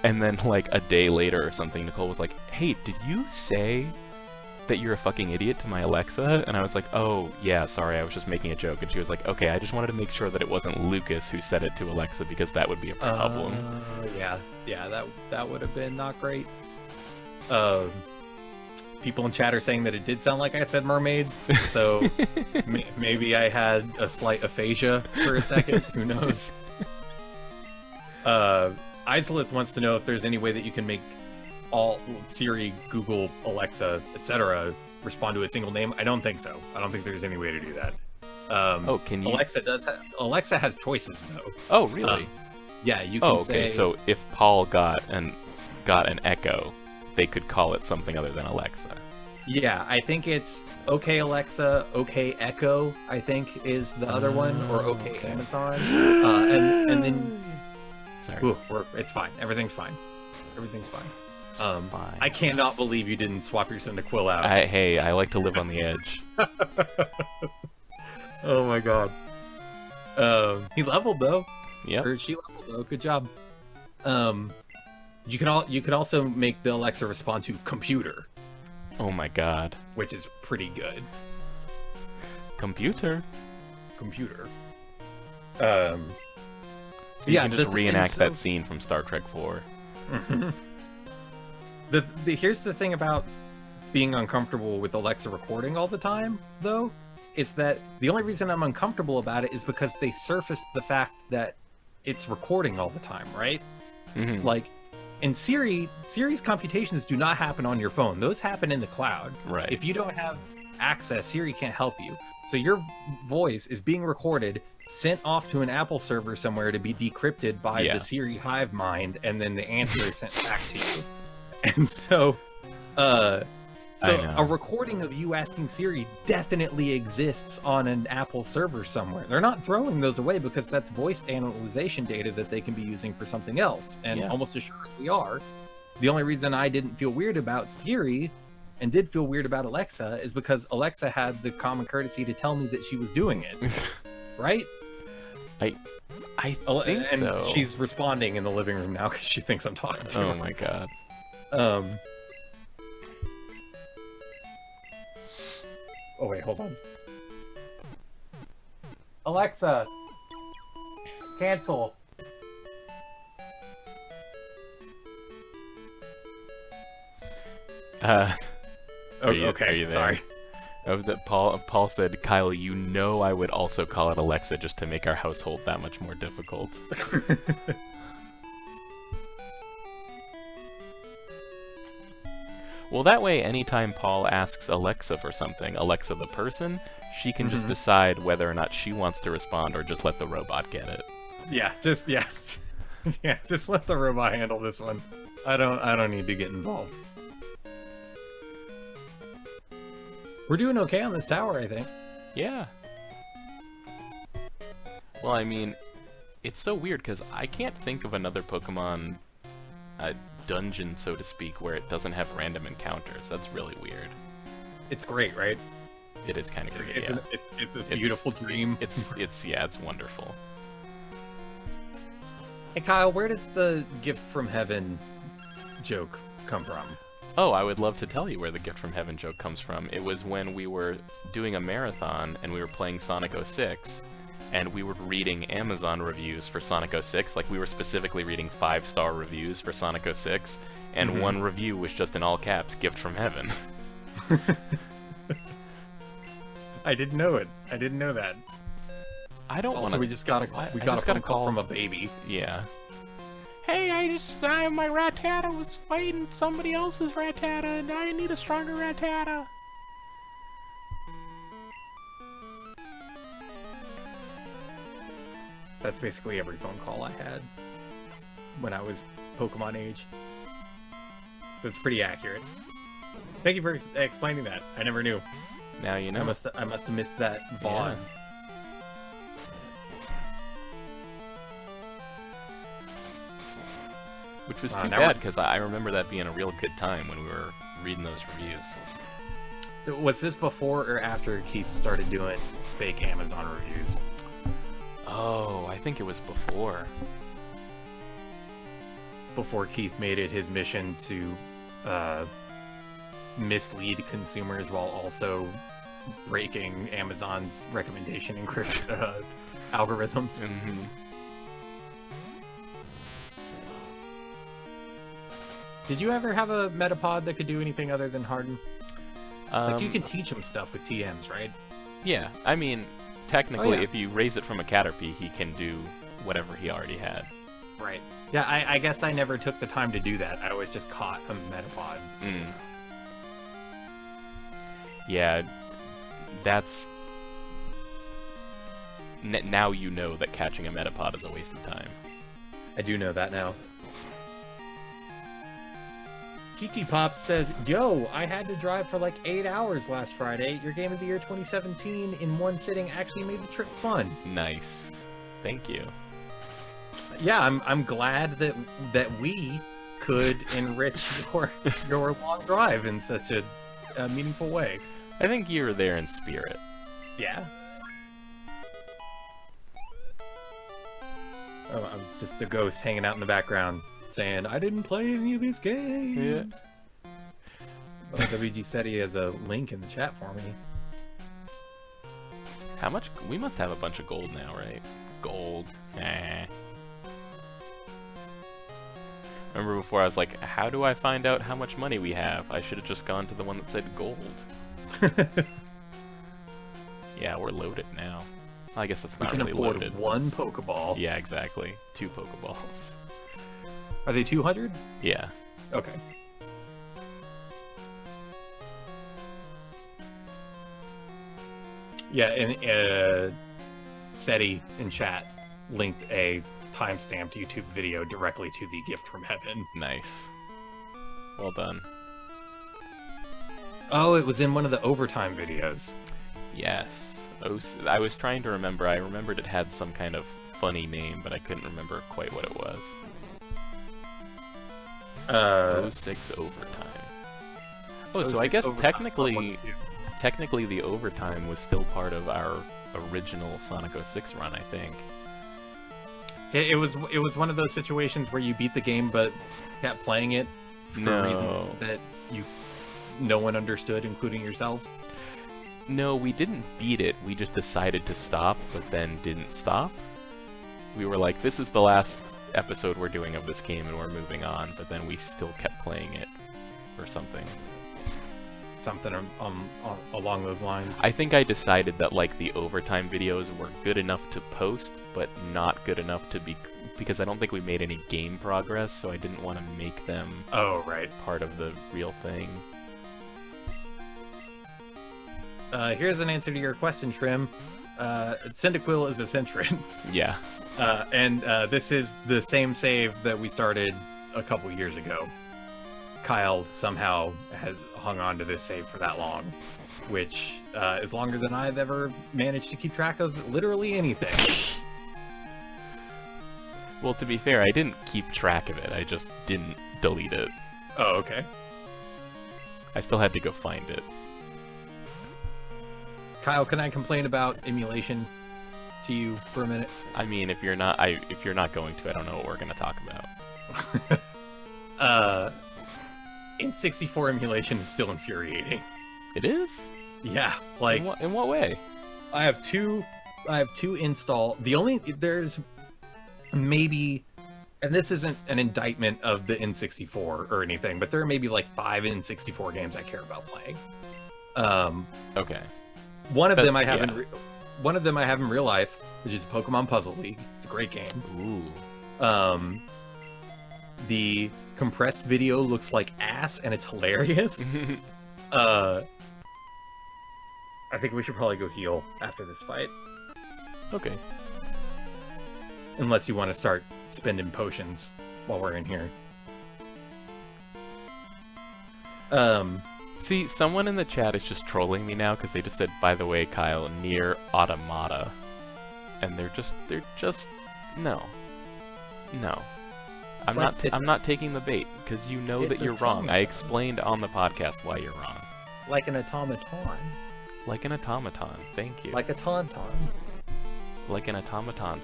and then, like, a day later or something, Nicole was like, hey, did you say that you're a fucking idiot to my Alexa? And I was like, oh, yeah, sorry, I was just making a joke. And she was like, okay, I just wanted to make sure that it wasn't Lucas who said it to Alexa, because that would be a problem. Yeah, that would have been not great. People in chat are saying that it did sound like I said mermaids, so maybe I had a slight aphasia for a second. Who knows? Isolith wants to know if there's any way that you can make all Siri, Google, Alexa, etc. respond to a single name. I don't think so. I don't think there's any way to do that. Can you? Alexa has choices though. Oh, really? Yeah, you can say... okay. So if Paul got an Echo, they could call it something other than Alexa. Yeah, I think it's OK Alexa, OK Echo, I think is the other one, or OK Amazon. And then... Sorry. It's fine. Everything's fine. Everything's fine. Fine. I cannot believe you didn't swap your Cyndaquil out. Hey, I like to live on the edge. Oh my god. He leveled though. Yep. Or she leveled though. Good job. You could also make the Alexa respond to computer. Oh my god. Which is pretty good. Computer. So you can just reenact that scene from Star Trek 4. Here's the thing about being uncomfortable with Alexa recording all the time, though, is that the only reason I'm uncomfortable about it is because they surfaced the fact that it's recording all the time, right? Mm-hmm. Like, in Siri's computations do not happen on your phone. Those happen in the cloud. Right. If you don't have access, Siri can't help you. So your voice is being recorded, sent off to an Apple server somewhere to be decrypted by the Siri hive mind, and then the answer is sent back to you. And so a recording of you asking Siri definitely exists on an Apple server somewhere. They're not throwing those away because that's voice analyzation data that they can be using for something else. And almost assuredly are. The only reason I didn't feel weird about Siri and did feel weird about Alexa is because Alexa had the common courtesy to tell me that she was doing it. Right? I think and so. She's responding in the living room now because she thinks I'm talking to her. Oh my god. Oh wait, hold on. Alexa, cancel. Are you there? Sorry. Paul said, Kyle, you know I would also call it Alexa just to make our household that much more difficult. Well, that way, anytime Paul asks Alexa for something, Alexa the person, she can just decide whether or not she wants to respond or just let the robot get it. Yeah, just let the robot handle this one. I don't need to get involved. We're doing okay on this tower, I think. Yeah. Well, I mean, it's so weird because I can't think of another Pokemon dungeon, so to speak, where it doesn't have random encounters. That's really weird. It's great, right? It is kind of great. It's a beautiful dream. It's wonderful. Hey Kyle, where does the gift from heaven joke come from? Oh, I would love to tell you where the gift from heaven joke comes from. It was when we were doing a marathon and we were playing Sonic 06, and we were reading Amazon reviews for Sonic 06. Like, we were specifically reading 5-star reviews for Sonic 06, and one review was just in all caps, gift from heaven. I didn't know it. I didn't know that. I don't want to. Also, we just got a phone call from a baby. Yeah. Hey, my Rattata was fighting somebody else's Rattata, and I need a stronger Rattata. That's basically every phone call I had when I was Pokemon age. So it's pretty accurate. Thank you for explaining that. I never knew. Now you know. I must have missed that VOD. Yeah. Which was too bad, because I remember that being a real good time when we were reading those reviews. Was this before or after Keith started doing fake Amazon reviews? Oh, I think it was before. Before Keith made it his mission to mislead consumers while also breaking Amazon's recommendation algorithms. Mm-hmm. Did you ever have a Metapod that could do anything other than harden? Like, you can teach him stuff with TMs, right? Yeah, I mean, technically, if you raise it from a Caterpie, he can do whatever he already had. Right. Yeah, I guess I never took the time to do that. I always just caught a Metapod. Mm. Yeah, that's... now you know that catching a Metapod is a waste of time. I do know that now. Kiki Pop says, "Yo, I had to drive for like 8 hours last Friday. Your Game of the Year 2017 in one sitting actually made the trip fun." Nice. Thank you. Yeah, I'm glad that we could enrich your long drive in such a meaningful way. I think you were there in spirit. Yeah. Oh, I'm just the ghost hanging out in the background, saying, "I didn't play any of these games." Yeah. Well, WG said he has a link in the chat for me. How much? We must have a bunch of gold now, right? Gold. Nah. Remember before I was like, how do I find out how much money we have? I should have just gone to the one that said gold. Yeah, we're loaded now. I guess that's not really loaded. We can afford one Pokeball. Yeah, exactly. 2 Pokeballs. Are they 200? Yeah. Okay. Yeah, and SETI in chat linked a timestamped YouTube video directly to the gift from heaven. Nice. Well done. Oh, it was in one of the overtime videos. Yes. I was trying to remember. I remembered it had some kind of funny name, but I couldn't remember quite what it was. 06 overtime. Oh, so I guess technically the overtime was still part of our original Sonic 06 run, I think. It was one of those situations where you beat the game but kept playing it for reasons that no one understood, including yourselves. No, we didn't beat it. We just decided to stop, but then didn't stop. We were like, this is the last episode we're doing of this game and we're moving on, but then we still kept playing it or something. Something along those lines. I think I decided that like the overtime videos were good enough to post, but not good enough to be, because I don't think we made any game progress, so I didn't want to make them part of the real thing. Here's an answer to your question, Trim. Cyndaquil is a Centrin. Yeah. And this is the same save that we started a couple years ago. Kyle somehow has hung on to this save for that long, which is longer than I've ever managed to keep track of literally anything. Well, to be fair, I didn't keep track of it. I just didn't delete it. Oh, okay. I still had to go find it. Kyle, can I complain about emulation to you for a minute? I mean, if you're not going to, I don't know what we're gonna talk about. N64 emulation is still infuriating. It is? Yeah, like In what way? I have two install. There's maybe, and this isn't an indictment of the N64 or anything, but there are maybe like 5 N64 games I care about playing. Okay. One of them I have in real life, which is Pokemon Puzzle League. It's a great game. Ooh. The compressed video looks like ass, and it's hilarious. I think we should probably go heal after this fight. Okay. Unless you want to start spending potions while we're in here. See, someone in the chat is just trolling me now because they just said, by the way, Kyle, near automata. And they're just no. I'm not taking the bait because you know that you're wrong. I explained on the podcast why you're wrong. Like an automaton. Like an automaton. Thank you. Like a tauntaun. Like an automaton.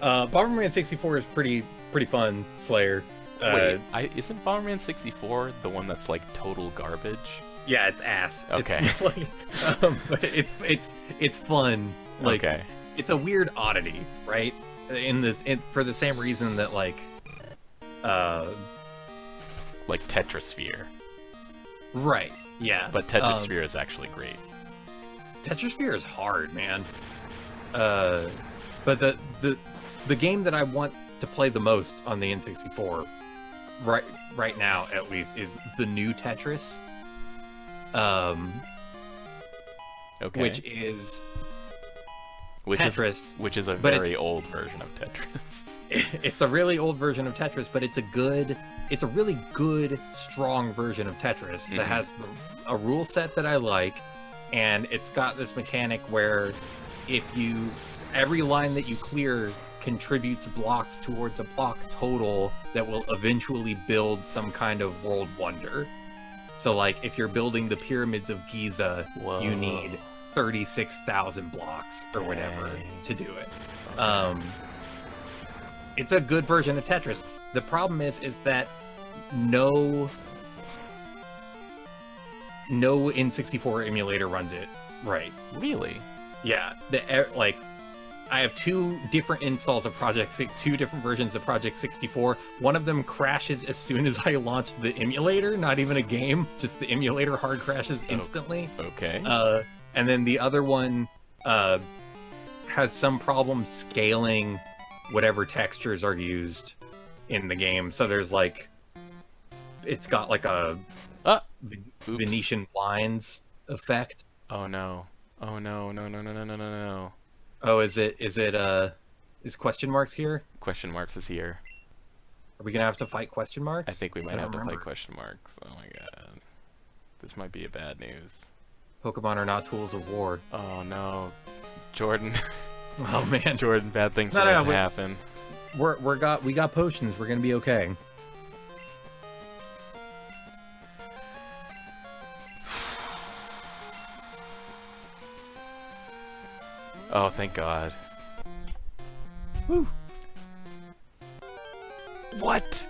Bomberman 64 is pretty fun, Slayer. Wait, isn't Bomberman 64 the one that's like total garbage? Yeah, it's ass. Okay. It's like, but it's fun. Like, okay. It's a weird oddity, right? For the same reason that like Tetrisphere. Right. Yeah. But Tetrisphere is actually great. Tetrisphere is hard, man. But the game that I want to play the most on the N64, right now at least, is the new Tetris. Okay. Which is Tetris, which is a very old version of Tetris. It's a really old version of Tetris, but it's a really good, strong version of Tetris that has a rule set that I like, and it's got this mechanic where every line that you clear contributes blocks towards a block total that will eventually build some kind of world wonder. So, like, if you're building the pyramids of Giza, you need 36,000 blocks or whatever to do it. Okay. It's a good version of Tetris. The problem is that no N64 emulator runs it right. Really? Yeah. I have 2 different installs of two different versions of Project 64. One of them crashes as soon as I launch the emulator, not even a game, just the emulator hard crashes instantly. Okay. And then the other one has some problem scaling whatever textures are used in the game. So there's it's got like a Venetian blinds effect. Oh no. Oh no. Oh, is question marks here? Question marks is here. Are we gonna have to fight question marks? I think we might have to fight question marks. Oh my god. This might be a bad news. Pokemon are not tools of war. Oh no. Jordan. Oh man. Jordan, bad things are about to happen. We got potions, we're gonna be okay. Oh, thank God. Woo. What?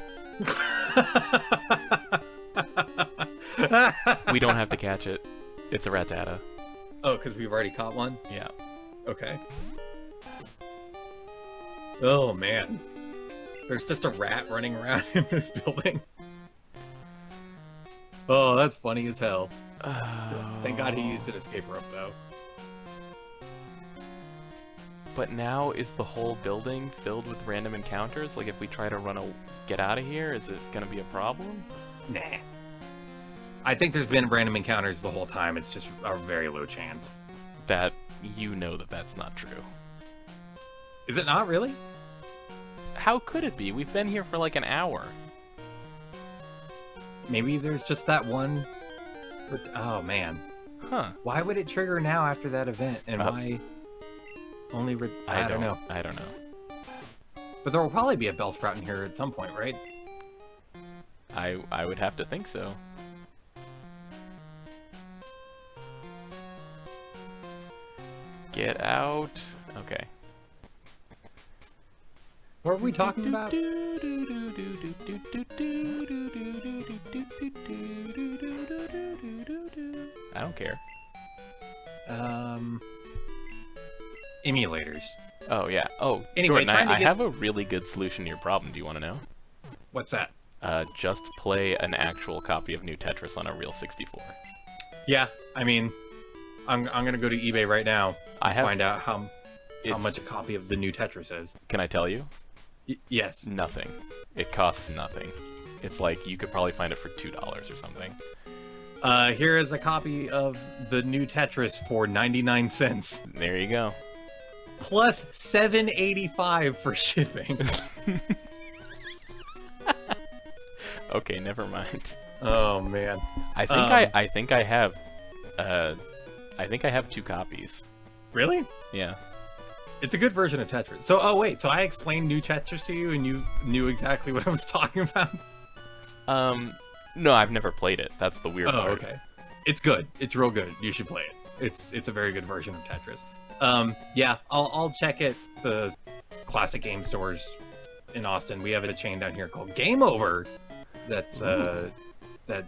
We don't have to catch it. It's a Rattata. Oh, because we've already caught one? Yeah. Okay. Oh, man. There's just a rat running around in this building. Oh, that's funny as hell. Thank God he used an escape rope, though. But now is the whole building filled with random encounters? Like, if we try to get out of here, is it gonna be a problem? Nah. I think there's been random encounters the whole time. It's just a very low chance. That, you know that's not true. Is it not really? How could it be? We've been here for like an hour. Maybe there's just that one. Oh man, Huh. why would it trigger now after that event, and why only? I don't know. I don't know. But there will probably be a Bellsprout in here at some point, right? I would have to think so. Get out. Okay. What are we talking about? I don't care. Emulators. Oh yeah. Oh, Anyway, Jordan, I have a really good solution to your problem. Do you want to know? What's that? Just play an actual copy of New Tetris on a real 64. Yeah, I mean, I'm gonna go to eBay right now and find out how much a copy of the new Tetris is. Can I tell you? Yes. Nothing. It costs nothing. It's like you could probably find it for $2 or something. Here is a copy of the new Tetris for 99 cents. There you go. Plus $7.85 for shipping. Okay, never mind. Oh man. I think I have 2 copies. Really? Yeah. It's a good version of Tetris. So, oh wait, so I explained new Tetris to you and you knew exactly what I was talking about? No, I've never played it. That's the weird part. Oh, okay. It's good. It's real good. You should play it. It's a very good version of Tetris. Yeah, I'll check at the classic game stores in Austin. We have a chain down here called Game Over that's that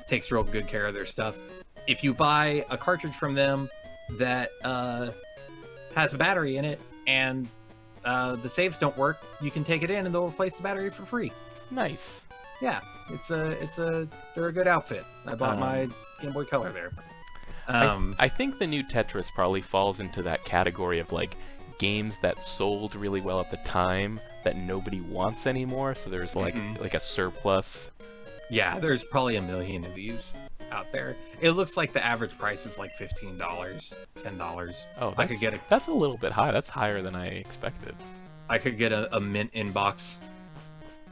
takes real good care of their stuff. If you buy a cartridge from them that has a battery in it and the saves don't work, you can take it in and they'll replace the battery for free. Nice. Yeah, they're a good outfit. I bought my Game Boy Color there. I think the new Tetris probably falls into that category of like games that sold really well at the time that nobody wants anymore. So there's like a surplus. Yeah, there's probably a million of these out there. It looks like the average price is like $15, $10. Oh, I could get that's a little bit high. That's higher than I expected. I could get a mint inbox,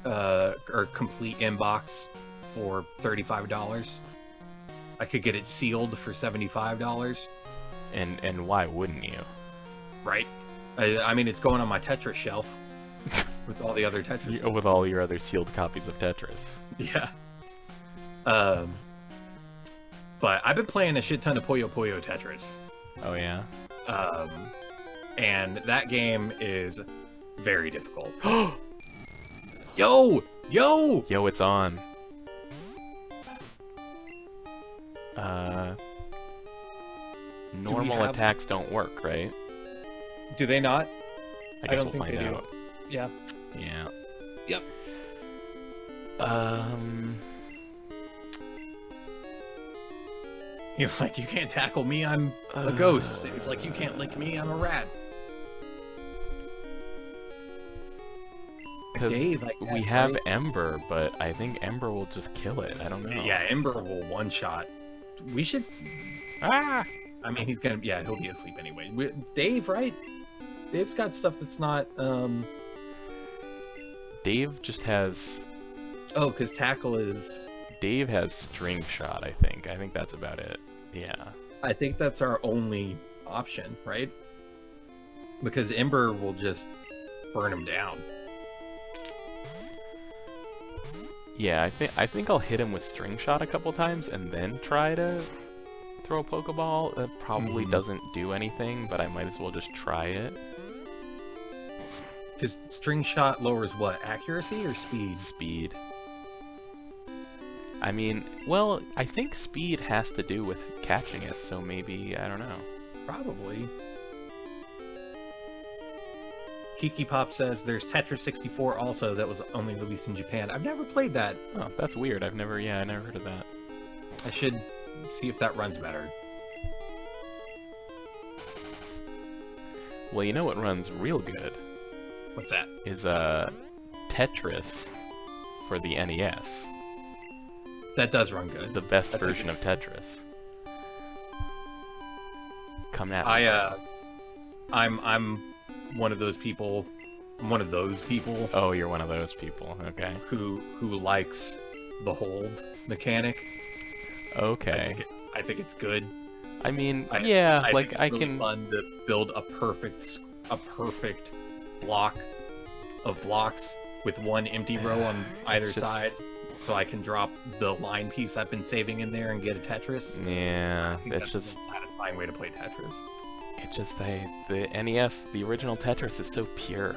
or complete inbox for $35. I could get it sealed for $75. And why wouldn't you? Right? I mean, it's going on my Tetris shelf with all the other Tetris. With all your other sealed copies of Tetris. Yeah. But I've been playing a shit ton of Puyo Puyo Tetris. Oh yeah. And that game is very difficult. Yo, it's on. Normal attacks don't work, right? Do they not? I guess don't we'll think find they out. do. Yeah. Yeah. Yep. He's like, you can't tackle me, I'm a ghost. He's like, you can't lick me, I'm a rat. Dave, I guess, we have right? Ember, but I think Ember will just kill it. I don't know. Yeah, Ember will one-shot. We should... I mean, he's gonna... Yeah, he'll be asleep anyway. Dave, right? Dave's got stuff that's not... Dave just has... Oh, because Tackle is... Dave has String Shot, I think. I think that's about it. Yeah. I think that's our only option, right? Because Ember will just burn him down. Yeah, I think I'll hit him with String Shot a couple times and then try to throw a Pokeball. That probably doesn't do anything, but I might as well just try it. Because String Shot lowers what? Accuracy or speed? Speed. I mean, well, I think speed has to do with catching it, so maybe, I don't know. Probably. Kiki Pop says there's Tetris 64 also that was only released in Japan. I've never played that. Oh, that's weird. I never heard of that. I should see if that runs better. Well, you know what runs real good? What's that? Is Tetris for the NES. That does run good. The best version of Tetris. Come at me. I'm one of those people. I'm one of those people. Oh, you're one of those people. Okay. Who likes the hold mechanic. Okay. I think it's good. I mean, I like think it's I really can. fun to build a perfect block of blocks with one empty row on either just- side, so I can drop the line piece I've been saving in there and get a Tetris. Yeah, I think that's the just. most satisfying way to play Tetris. It just the NES, the original Tetris is so pure.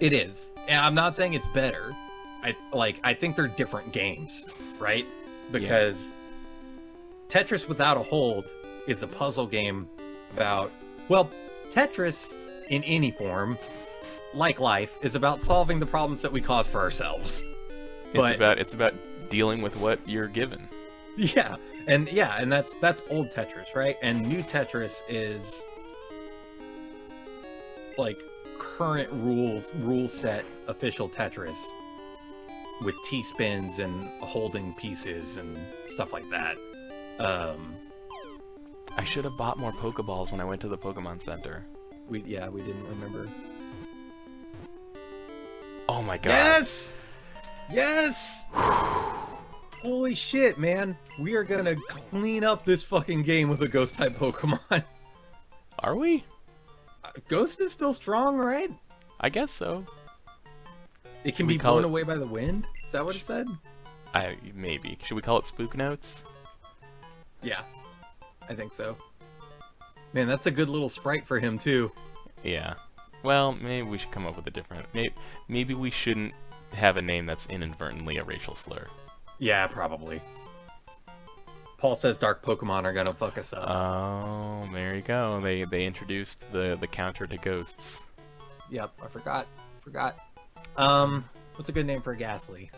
It is, and I'm not saying it's better. I think they're different games, right? Because Tetris Without a Hold is a puzzle game about, well, Tetris in any form, like life, is about solving the problems that we cause for ourselves. It's about dealing with what you're given. Yeah, and that's old Tetris, right? And new Tetris is like current rule set official Tetris with T-spins and holding pieces and stuff like that. I should have bought more Pokeballs when I went to the Pokemon Center. We didn't remember. Oh my god. Yes! Holy shit, man. We are gonna clean up this fucking game with a ghost type Pokemon. Are we? Ghost is still strong, right? I guess so. It can We be call blown it- away by the wind? Is that what it said? Maybe. Should we call it Spook Notes? Yeah, I think so. Man, that's a good little sprite for him, too. Yeah. Well, maybe we should come up with a different. Maybe we shouldn't have a name that's inadvertently a racial slur. Yeah, probably. Paul says dark Pokemon are gonna fuck us up. Oh, there you go. They introduced the counter to ghosts. Yep, I forgot. What's a good name for a Ghastly?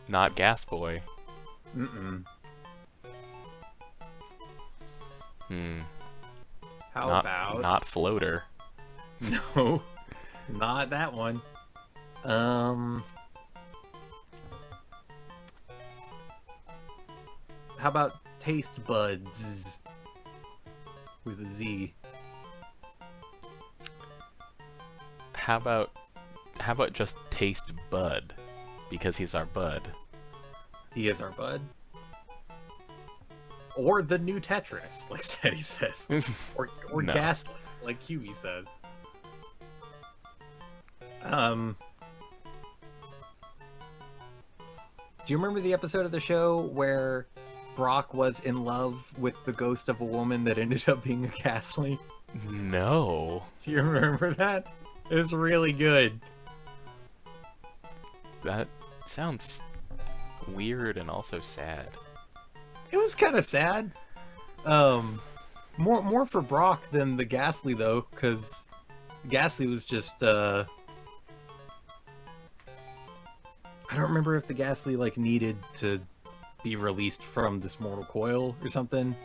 Not Gas Boy. Mm-mm. How about... Not Floater. No, not that one. How about Taste Buds with a Z? How about just Taste Bud, because he's our bud. He is our bud. Or the new Tetris, like Steady says. Or No. Ghastly, like QB says. Do you remember the episode of the show where Brock was in love with the ghost of a woman that ended up being a Ghastly? No. Do you remember that? It was really good. That sounds weird and also sad. It was kind of sad. More for Brock than the Ghastly though, because Ghastly was just I don't remember if the Ghastly like needed to be released from this mortal coil or something.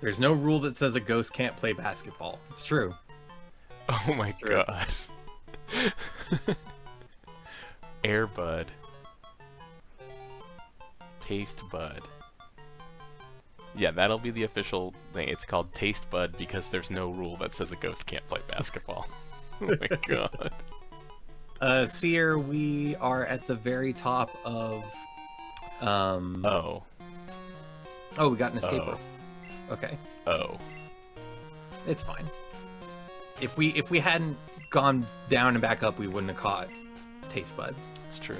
There's no rule that says a ghost can't play basketball. It's true. Oh my It's true. god. Air Bud. Taste Bud. Yeah, that'll be the official thing. It's called Taste Bud because there's no rule that says a ghost can't play basketball. Oh my god. Seer, we are at the very top of Oh. Oh, we got an escape Oh. rope. Okay. Oh. It's fine. If we hadn't gone down and back up, we wouldn't have caught Taste Bud. It's true.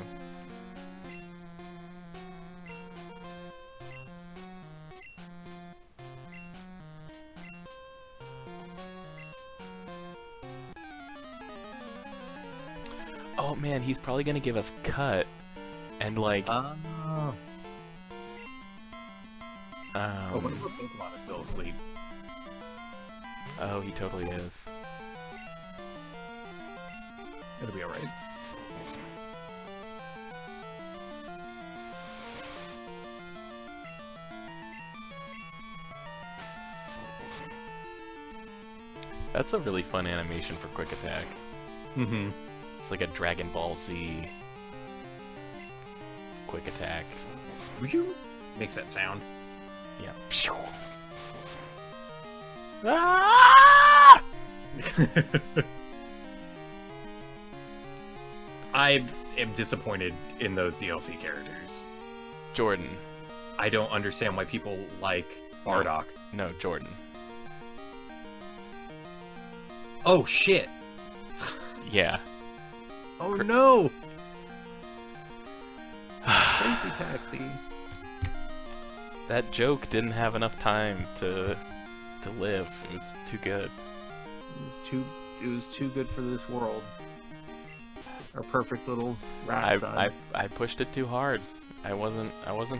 Oh man, he's probably gonna give us cut and like Oh, what if Pokemon is still asleep? oh, he totally is. It'll be alright. That's a really fun animation for quick attack. Mm-hmm. It's like a Dragon Ball Z quick attack. Makes that sound. Yeah. Ah! I am disappointed in those DLC characters. Jordan. I don't understand why people like Bardock. No, Jordan. Oh, shit. Yeah. Oh, no. Crazy Taxi. That joke didn't have enough time to live. It was too good. It was too good for this world. Our perfect little rat son. I pushed it too hard. I wasn't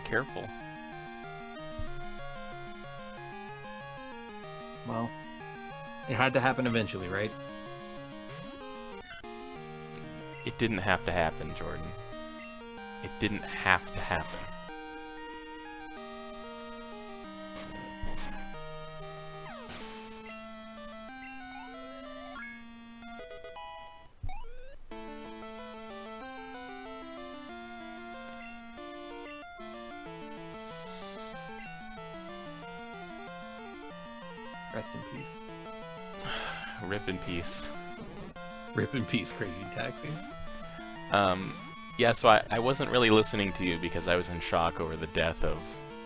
careful. Well, it had to happen eventually, right? It didn't have to happen, Jordan. It didn't have to happen. Rest in peace. Rip in peace. Rip in peace, Crazy Taxi. Yeah, so I wasn't really listening to you because I was in shock over the death of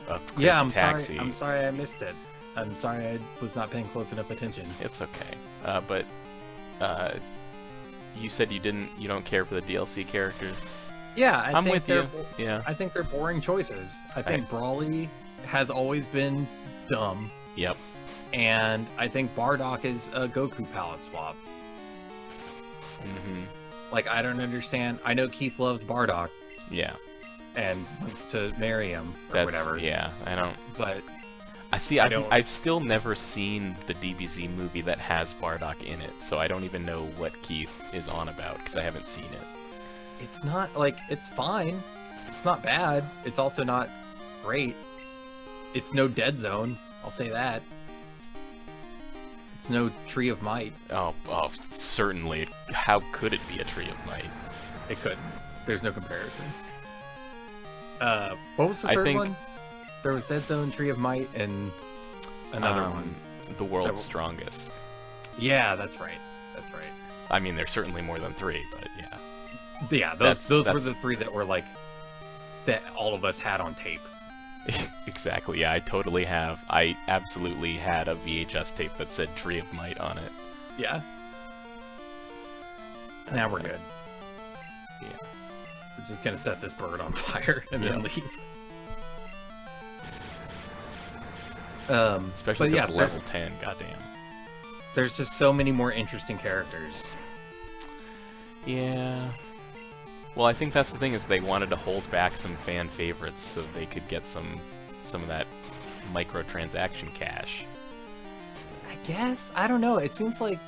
Crazy Yeah, I'm Taxi. sorry. I'm sorry I missed it. I'm sorry I was not paying close enough attention. It's okay. But you said you don't care for the DLC characters. Yeah, I'm with you. Yeah. I think they're boring choices. I think Brawly has always been dumb. Yep. And I think Bardock is a Goku palette swap. Mm-hmm. Like, I don't understand. I know Keith loves Bardock. Yeah. And wants to marry him or That's, whatever. Yeah, I don't. But I've still never seen the DBZ movie that has Bardock in it, so I don't even know what Keith is on about because I haven't seen it. It's not like it's fine. It's not bad. It's also not great. It's no Dead Zone. I'll say that. It's no Tree of Might. Oh, certainly. How could it be a Tree of Might? It couldn't. There's no comparison. What was the third one? There was Dead Zone, Tree of Might, and another one. The World's Strongest. Yeah, that's right. That's right. I mean, there's certainly more than 3, but yeah. Yeah, those were the 3 that were like that all of us had on tape. Exactly, yeah, I absolutely had a VHS tape that said Tree of Might on it. Yeah. Now we're good. Yeah. We're just gonna set this bird on fire and then leave. Especially because it's level 10, goddamn. There's just so many more interesting characters. Yeah. Well, I think that's the thing, is they wanted to hold back some fan favorites so they could get some of that microtransaction cash. I guess. I don't know. It seems like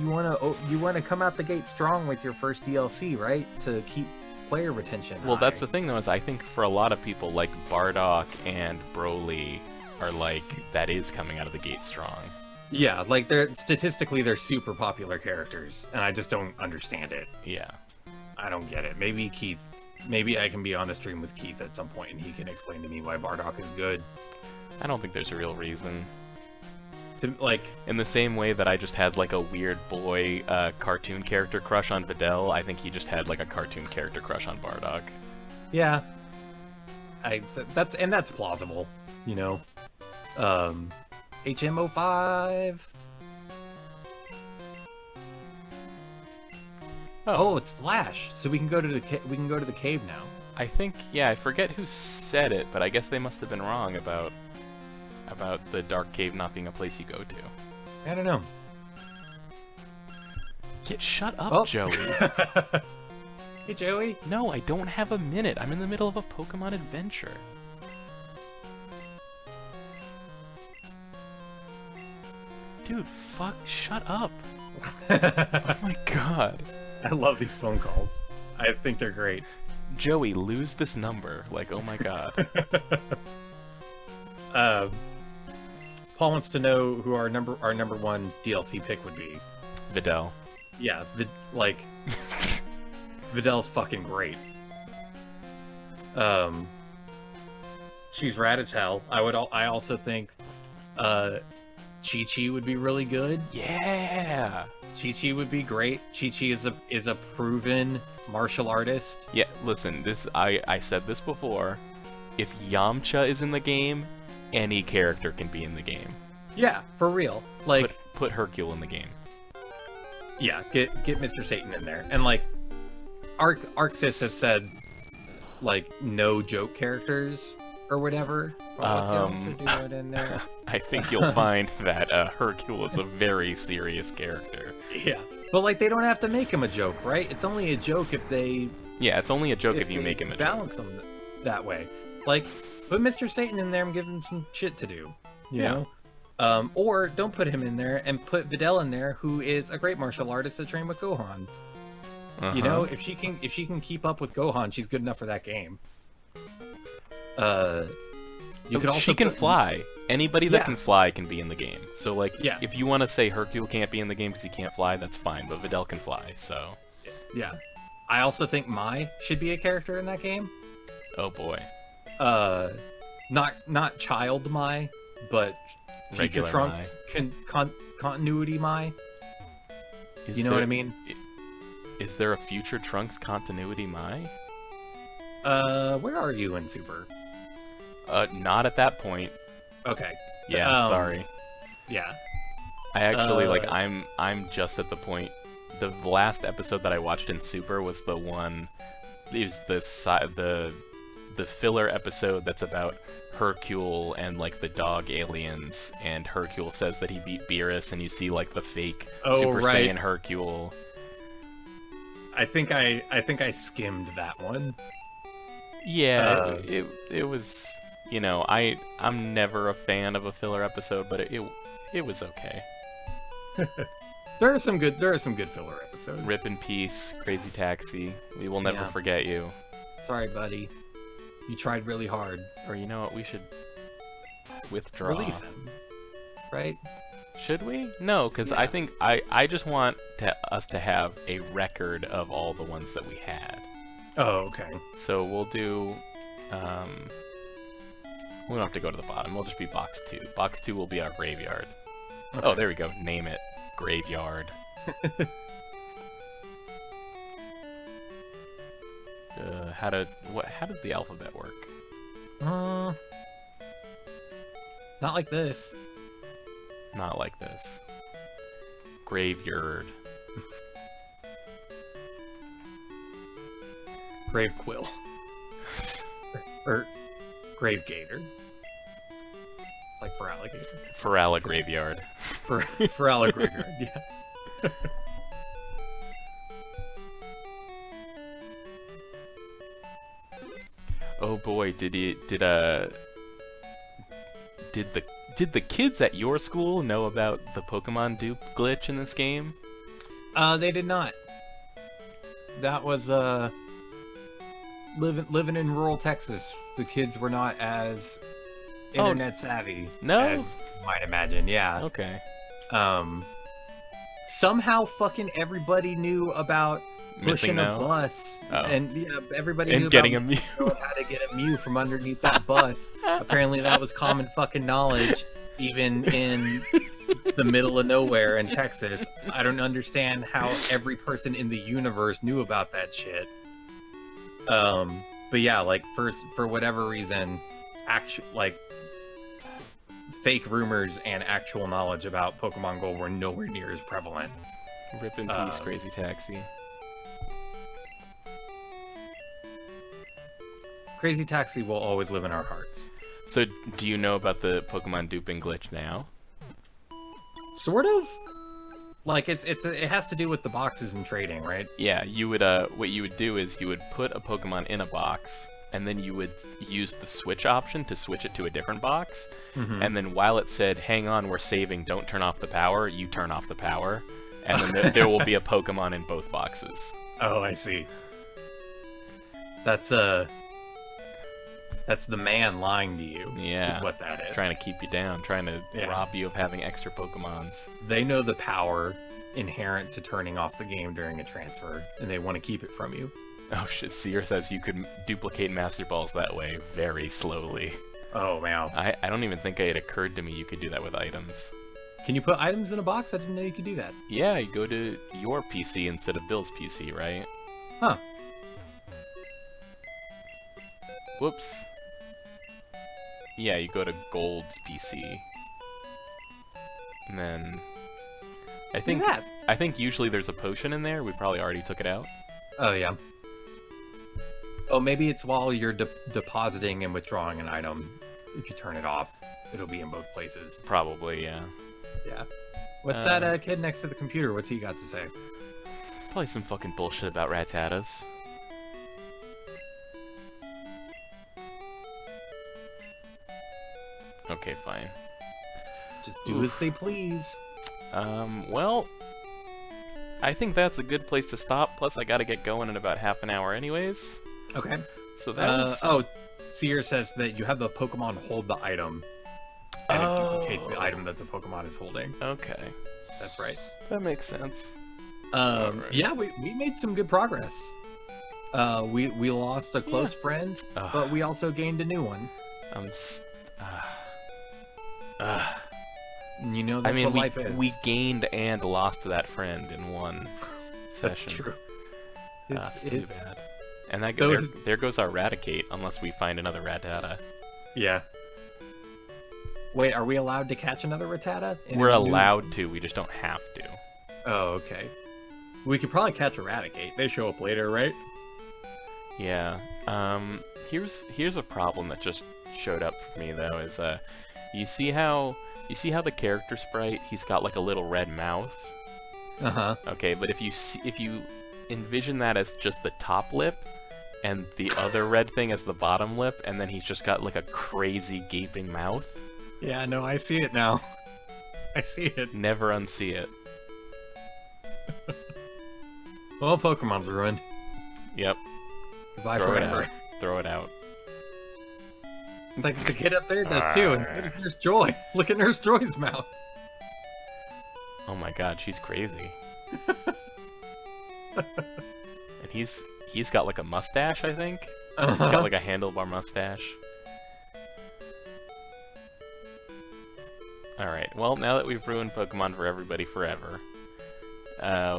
you wanna come out the gate strong with your first DLC, right? To keep player retention Well, high. that's the thing, though, is I think for a lot of people, like Bardock and Broly are like, that is coming out of the gate strong. Yeah, like statistically they're super popular characters, and I just don't understand it. Yeah. I don't get it. Maybe I can be on the stream with Keith at some point and he can explain to me why Bardock is good. I don't think there's a real reason. Like, in the same way that I just had like a weird boy cartoon character crush on Videl, I think he just had like a cartoon character crush on Bardock. Yeah. That's plausible, you know. HM05. Oh, it's Flash. So we can go to the cave now. I think, yeah, I forget who said it, but I guess they must have been wrong about the dark cave not being a place you go to. I don't know. Shut up, Joey. Hey, Joey. No, I don't have a minute. I'm in the middle of a Pokemon adventure. Dude, shut up. Oh my god. I love these phone calls. I think they're great. Joey, lose this number. Like, oh my god. Paul wants to know who our number one DLC pick would be. Videl. Yeah, Videl's fucking great. She's rad as hell. I also think Chi-Chi would be really good. Yeah. Chi-Chi would be great. Chi-Chi is a proven martial artist. Yeah, listen, I said this before. If Yamcha is in the game, any character can be in the game. Yeah, for real. Like, put Hercule in the game. yeah, get Mr. Satan in there. And like Arxis has said like no joke characters or whatever. What's Yamcha doing in there? I think you'll find that Hercule is a very serious character. Yeah. But like they don't have to make him a joke, right? It's only a joke if they Yeah, it's only a joke if you make him a joke. Balance him that way. Like, put Mr. Satan in there and give him some shit to do. You know? Or don't put him in there and put Videl in there, who is a great martial artist that trained with Gohan. You know, if she can keep up with Gohan, she's good enough for that game. You could also she can fly. Anybody that can fly can be in the game. So like, if you want to say Hercule can't be in the game because he can't fly, that's fine. But Videl can fly, so yeah. I also think Mai should be a character in that game. Oh boy. Not child Mai, but future Regular Trunks continuity Mai. You know what I mean? Is there a future Trunks continuity Mai? Where are you in Super? Not at that point. Okay. Yeah, sorry. Yeah. I actually I'm just at the point. The last episode that I watched in Super was the one. It was the filler episode that's about Hercule and like the dog aliens, and Hercule says that he beat Beerus, and you see like the fake Super Saiyan Hercule. I think I skimmed that one. Yeah, it was, you know, I'm never a fan of a filler episode, but it was okay. There are some good filler episodes. Rip in peace, Crazy Taxi. We will never forget you. Sorry, buddy. You tried really hard. Or you know what? We should withdraw. Release him. Right? Should we? No, because I think I just want us to have a record of all the ones that we had. Oh, okay. So we'll do. We don't have to go to the bottom. We'll just be box 2. Box 2 will be our graveyard. Okay. Oh, there we go. Name it. Graveyard. How does the alphabet work? Not like this. Not like this. Graveyard. Grave Quill. Or Grave Gator. Like for alligator. Ferala Graveyard. Ferala Graveyard, yeah. Oh boy, did the kids at your school know about the Pokemon dupe glitch in this game? They did not. That was living in rural Texas. The kids were not as internet savvy as you might imagine. Yeah. Okay. Somehow fucking everybody knew about pushing a bus, and everybody knew getting about how to get a Mew from underneath that bus. Apparently, that was common fucking knowledge, even in the middle of nowhere in Texas. I don't understand how every person in the universe knew about that shit. But yeah, like for whatever reason, fake rumors and actual knowledge about Pokemon Go were nowhere near as prevalent. Rip in peace, Crazy Taxi. Crazy Taxi will always live in our hearts. So, do you know about the Pokemon duping glitch now? Sort of. Like it has to do with the boxes and trading, right? Yeah, you would what you would do is you would put a Pokemon in a box, and then you would use the switch option to switch it to a different box. Mm-hmm. And then while it said, "Hang on, we're saving, don't turn off the power," you turn off the power, and then there will be a Pokemon in both boxes. Oh, I see. That's the man lying to you. Yeah, is what that is. Trying to keep you down, trying to rob you of having extra Pokemons. They know the power inherent to turning off the game during a transfer, and they want to keep it from you. Oh shit, Seer says you could duplicate Master Balls that way very slowly. Oh, wow. I don't even think it occurred to me you could do that with items. Can you put items in a box? I didn't know you could do that. Yeah, you go to your PC instead of Bill's PC, right? Huh. Whoops. Yeah, you go to Gold's PC. And then I think Look at that. I think usually there's a potion in there. We probably already took it out. Oh, yeah. Oh, maybe it's while you're depositing and withdrawing an item. If you turn it off, it'll be in both places. Probably, yeah. Yeah. What's that kid next to the computer? What's he got to say? Probably some fucking bullshit about Rattatas. Okay, fine. Just do as they please. Well, I think that's a good place to stop. Plus, I gotta get going in about half an hour anyways. Okay. So that was... Oh, Seer says that you have the Pokemon hold the item. And it duplicates the item that the Pokemon is holding. Okay. That's right. That makes sense. Right. Yeah, we made some good progress. We lost a close friend, but we also gained a new one. You know, that's what life is. We gained and lost that friend in one That's session. true. It's too bad. And that there goes our Raticate, unless we find another Rattata. Yeah. Wait, are we allowed to catch another Rattata? We're allowed to, we just don't have to. Oh, okay. We could probably catch Eradicate. They show up later, right? Yeah. Here's a problem that just showed up for me though. Is you see how the character sprite, he's got like a little red mouth. Uh-huh. Okay, but if you envision that as just the top lip, and the other red thing as the bottom lip, and then he's just got like a crazy gaping mouth. Yeah, no, I see it now. I see it. Never unsee it. Well, Pokemon's ruined. Yep. Goodbye forever. Throw it out. Like the kid up there does too, and look at Nurse Joy. Look at Nurse Joy's mouth. Oh my god, she's crazy. And he's got like a mustache, I think. He's got like a handlebar mustache. Alright, well, now that we've ruined Pokemon for everybody forever,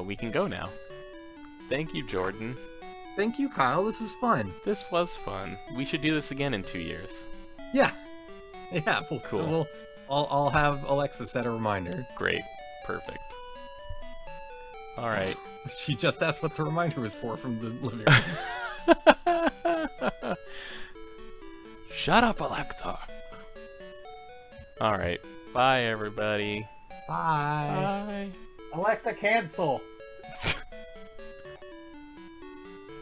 we can go now. Thank you, Jordan. Thank you, Kyle. This was fun. This was fun. We should do this again in 2 years. Yeah. Yeah, Cool. I'll have Alexa set a reminder. Great. Perfect. Alright. She just asked what the reminder was for from the living room. Shut up, Alexa! Alright. Bye, everybody. Bye. Bye. Alexa, cancel.